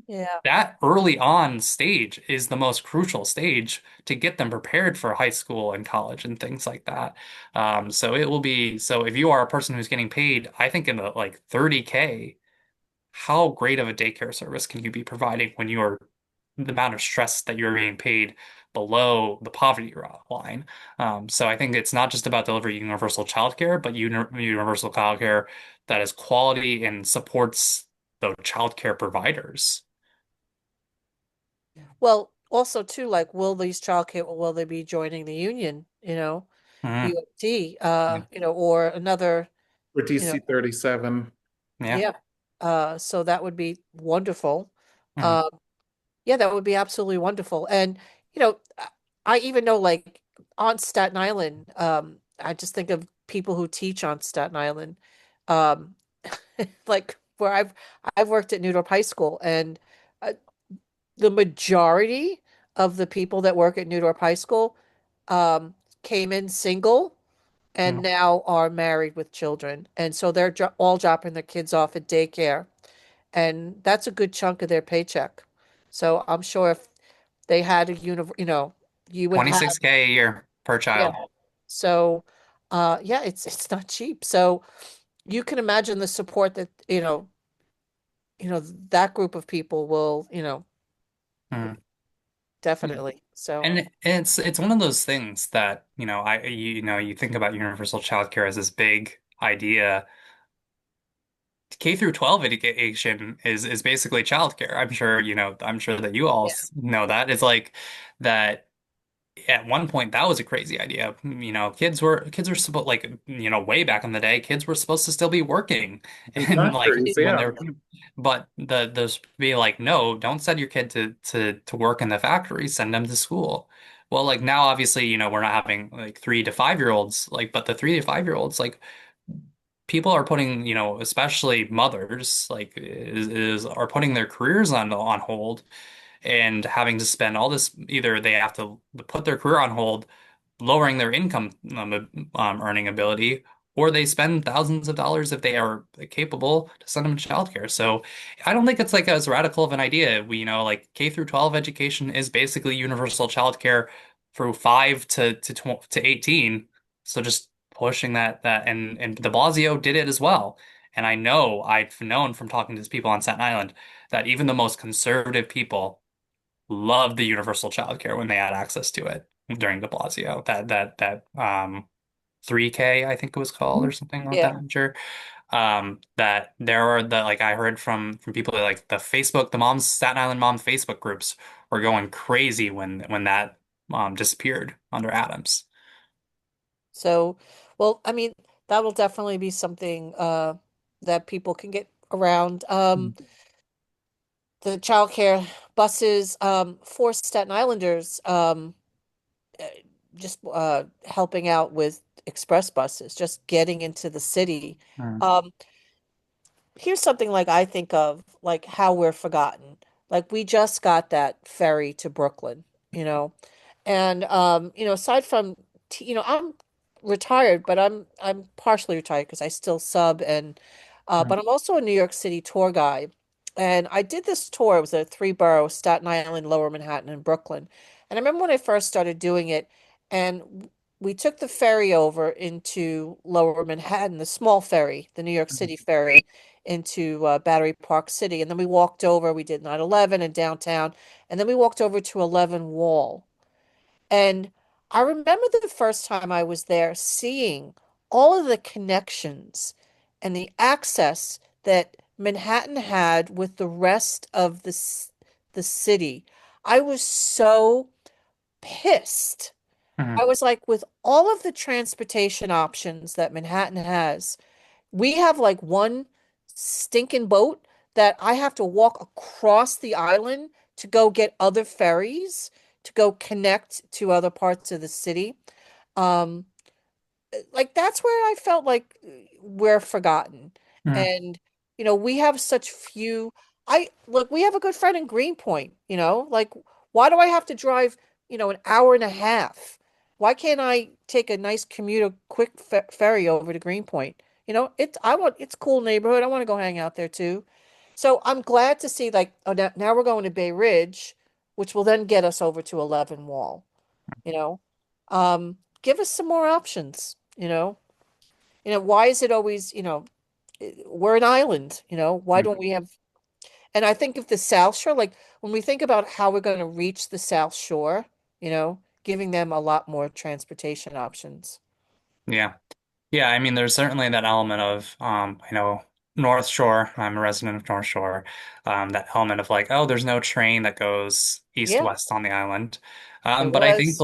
Yeah. that early on stage is the most crucial stage to get them prepared for high school and college and things like that. So it will be, so if you are a person who's getting paid, I think in the like 30K, how great of a daycare service can you be providing when you're the amount of stress that you're being paid below the poverty line? So I think it's not just about delivering universal childcare, but universal childcare that is quality and supports the childcare providers. Well, also too, like, will these childcare, will they be joining the union, Mhm. UFT, Yeah. or another, For you know, DC 37. Yeah. yeah. So that would be wonderful. Mhm. Um, yeah, that would be absolutely wonderful. And, I even know like on Staten Island, I just think of people who teach on Staten Island. Um, like where I've worked at Newdorp High School, and uh, the majority of the people that work at Newdorp High School came in single and Mhm. now are married with children. And so they're all dropping their kids off at daycare. and that's a good chunk of their paycheck. So I'm sure if they had a you would have, 26K a year per yeah. child. So, yeah, it's not cheap. So you can imagine the support that, that group of people will, Mm. definitely. So, And it's one of those things that, you think about universal childcare as this big idea. K through 12 education is basically childcare. I'm sure that you all yeah, know that. It's like that at one point that was a crazy idea. Kids were supposed like, way back in the day, kids were supposed to still be working In and like factories, when yeah. they're but those be like, no, don't send your kid to work in the factory, send them to school. Well, like now obviously, we're not having like 3 to 5 year olds, like, but the 3 to 5 year olds, like people are putting, especially mothers, like are putting their careers on hold and having to spend all this. Either they have to put their career on hold, lowering their income earning ability, or they spend thousands of dollars if they are capable to send them to childcare. So I don't think it's like as radical of an idea. Like K through 12 education is basically universal childcare through 5 to 18. So just pushing that and de Blasio did it as well. And I've known from talking to people on Staten Island that even the most conservative people loved the universal childcare when they had access to it during de Blasio. That 3K, I think it was called, or something like yeah. that. I'm sure. That there are the like I heard from people that like the moms Staten Island mom Facebook groups were going crazy when that disappeared under Adams. So, well, I mean, that will definitely be something that people can get around. The childcare buses for Staten Islanders, uh, just helping out with express buses, just getting into the city. Mm, Um, Here's something like I think of like how we're forgotten. Like we just got that ferry to Brooklyn, you know. And aside from I'm retired, but I'm partially retired because I still sub and mm, but I'm also a New York City tour guide. And I did this tour. It was a three borough, Staten Island, Lower Manhattan, and Brooklyn. And I remember when I first started doing it, and we took the ferry over into Lower Manhattan, the small ferry, the New York mm, City ferry into Battery Park City. And then we walked over, we did 9/11 in downtown, and then we walked over to 11 Wall. And I remember the first time I was there seeing all of the connections and the access that Manhattan had with the rest of the city. I was so pissed. I mm, was like, with all of the transportation options that Manhattan has, we have like one stinking boat that I have to walk across the island to go get other ferries to go connect to other parts of the city. Um, like that's where I felt like we're forgotten. mm, And we have such few. I look, we have a good friend in Greenpoint, like why do I have to drive, an hour and a half? Why can't I take a nice commuter quick ferry over to Greenpoint? It's a cool neighborhood. I want to go hang out there too. So I'm glad to see like oh now we're going to Bay Ridge, which will then get us over to 11 Wall you know. Give us some more options. Why is it always, we're an island, why mm. don't we have, and I think of the South Shore, like when we think about how we're going to reach the South Shore, giving them a lot more transportation options. Yeah. Yeah, I mean, there's certainly that element of, North Shore. I'm a resident of North Shore. That element of like, oh, there's no train that goes Yeah, east-west on the island. there But I think was.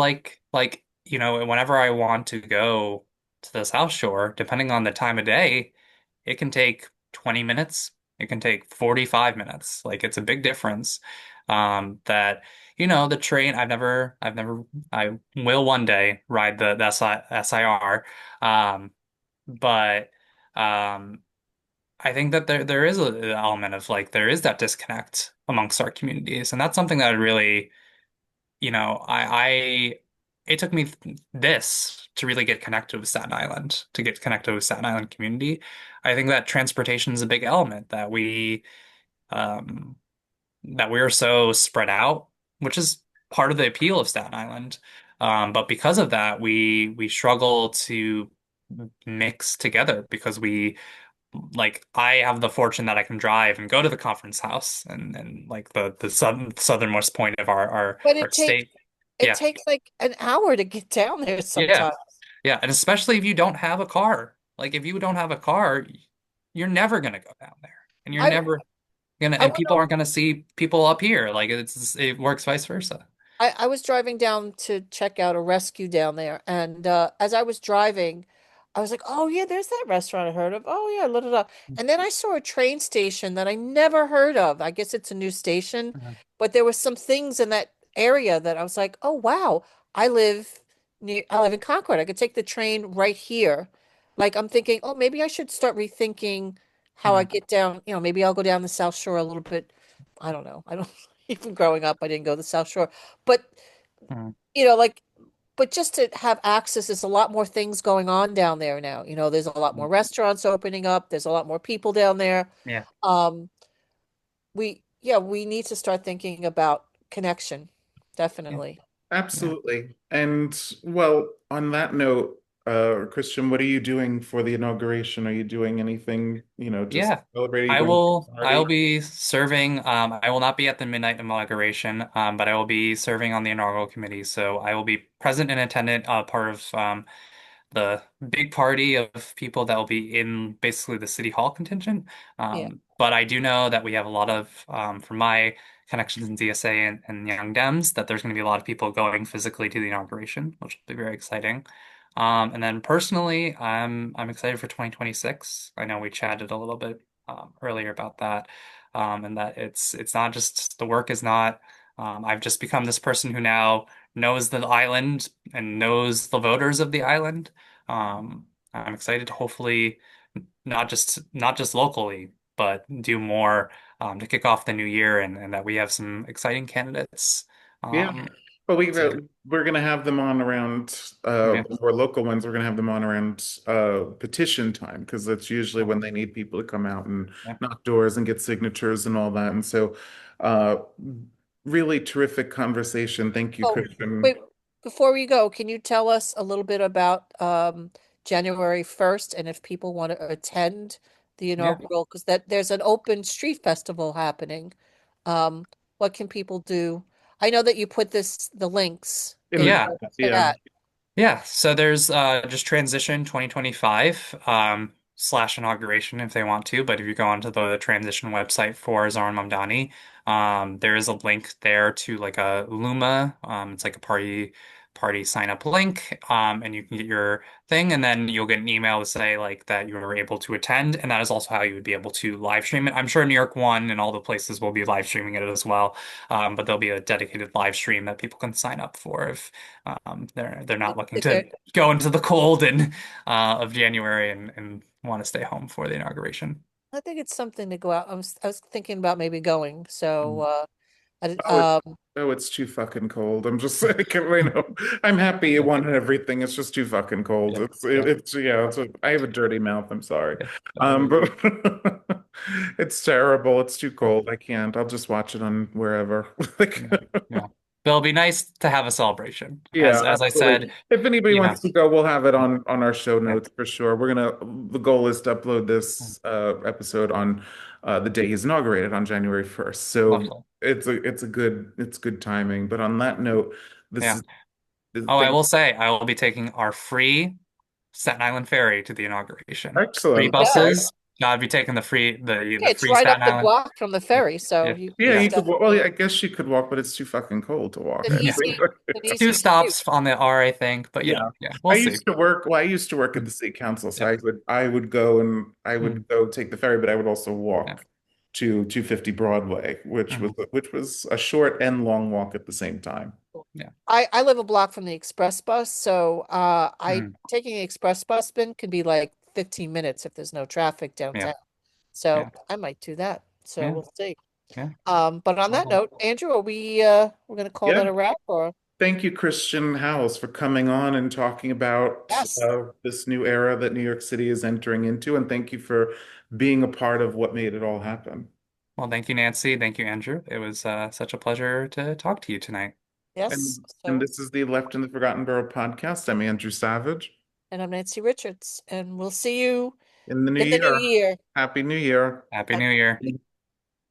whenever I want to go to the South Shore, depending on the time of day, it can take 20 minutes. It can take 45 minutes. Like it's a big difference. The train, I will one day ride the SIR. Um, but um, I think that there is an element of like there is that disconnect amongst our communities, and that's something that I really, I it took me this to really get connected with Staten Island, to get connected with Staten Island community. I think that transportation is a big element that we um, that we're so spread out, which is part of the appeal of Staten Island. But because of that, we struggle to mix together because we like I have the fortune that I can drive and go to the conference house and like the southernmost point of But our state. it Yeah. takes like an hour to get down there Yeah. sometimes. Yeah. And especially if you don't have a car. Like if you don't have a car, you're never gonna go down there. And you're I never gonna I and went people aren't gonna see people up here. Like it works vice versa. I was driving down to check out a rescue down there, and as I was driving, I was like, "Oh yeah, there's that restaurant I heard of. Oh yeah, da. And then I saw a train station that I never heard of. I guess it's a new station, Mhm. but there was some things in that area that I was like, "Oh wow, I live in Concord. I could take the train right here." Like I'm thinking, "Oh, maybe I should start rethinking how I Mhm. get down. Maybe I'll go down the South Shore a little bit. I don't know. I don't even growing up, I didn't go to the South Shore." But Mhm. like, but just to have access, there's a lot more things going on down there now. There's a lot more restaurants opening up. There's a lot more people down there. Yeah. Um, we need to start thinking about connection. Yeah. Definitely. Yeah. Absolutely. And well, on that note, Christian, what are you doing for the inauguration? Are you doing anything, just Yeah. celebrating? Are you going to a I will party? be serving I will not be at the midnight inauguration, but I will be serving on the inaugural committee. So I will be present and attendant, part of the big party of people that will be in basically the city hall contingent. Yeah. But I do know that we have a lot of, from my connections in DSA and Young Dems, that there's going to be a lot of people going physically to the inauguration, which will be very exciting. And then personally, I'm excited for 2026. I know we chatted a little bit earlier about that, and that it's not just the work is not. I've just become this person who now knows the island and knows the voters of the island. I'm excited to hopefully not just locally, but do more to kick off the new year and that we have some exciting candidates. Yeah. Um, But to we're gonna have them on around yeah, or local ones, we're gonna have them on around petition time because that's usually when they need people to come out and yeah, knock doors and get signatures and all that. And so uh really terrific conversation. Thank you, Oh, Christian. wait, before we go, can you tell us a little bit about January 1st and if people want to attend the yeah, inaugural, because that there's an open street festival happening. What can people do? I know that you put the links In the in yeah. chat, the yeah. chat. Yeah, so there's just transition 2025 slash inauguration if they want to, but if you go onto the transition website for Zohran Mamdani, there is a link there to like a Luma. It's like a party sign up link, and you can get your thing, and then you'll get an email to say like that you were able to attend, and that is also how you would be able to live stream it. I'm sure New York One and all the places will be live streaming it as well, but there'll be a dedicated live stream that people can sign up for if they're not looking Is to there, go into the cold and of January and want to stay home for the inauguration. I think it's something to go out. I was thinking about maybe going. So Mm. Oh, it's too fucking cold. I'm just like, I'm happy you Yeah, won everything. It's just too fucking cold. yeah, yeah, I have a dirty mouth. I'm sorry. yeah. No worries. But it's terrible. It's too Yeah, cold. I can't. I'll just watch it on wherever. Like, yeah, yeah. But it'll be nice to have a celebration. yeah, As I said, absolutely. If anybody yeah, wants to go, we'll have it on our show yeah. notes for sure. The goal is to upload this episode on the day he's inaugurated on January 1st. So Lovely. it's good timing. But on that note, this Yeah. is Oh, I thank will say I will be taking our free Staten Island ferry to the inauguration. Free excellent. yeah, Okay. buses. I'll be taking yeah, the it's free right up Staten the Island. block from the ferry, so Yeah, Yeah, you yeah. you could well, yeah, definitely I guess she could walk, but it's too fucking cold to walk, an I Yeah. think. easy an It's two easy commute. stops on the R, I think, but Yeah. yeah, we'll see. I used to work at the city council, so Yeah. I would go and I Mm, would go take the ferry, but I would also yeah. walk to 250 Broadway, Mhm. which was a short and long walk at the same time. Yeah. I live a block from the express bus, so I Mm, taking the express bus bin can be like 15 minutes if there's no traffic yeah. downtown. So Yeah. I might do that. So Yeah. we'll see. Yeah. But on that Lovely. note, Andrew, are we're gonna call Yeah. that a wrap or Thank you, Christian Howles, for coming on and talking about yes. this new era that New York City is entering into, and thank you for being a part of what made it all happen. Well, thank you, Nancy. Thank you, Andrew. It was such a pleasure to talk to you tonight. Yes. And So, this is the Left in the Forgotten Borough podcast. I'm Andrew Savage. and I'm Nancy Richards, and we'll see you In the new in the new year, year. Happy New Year. Happy New Year.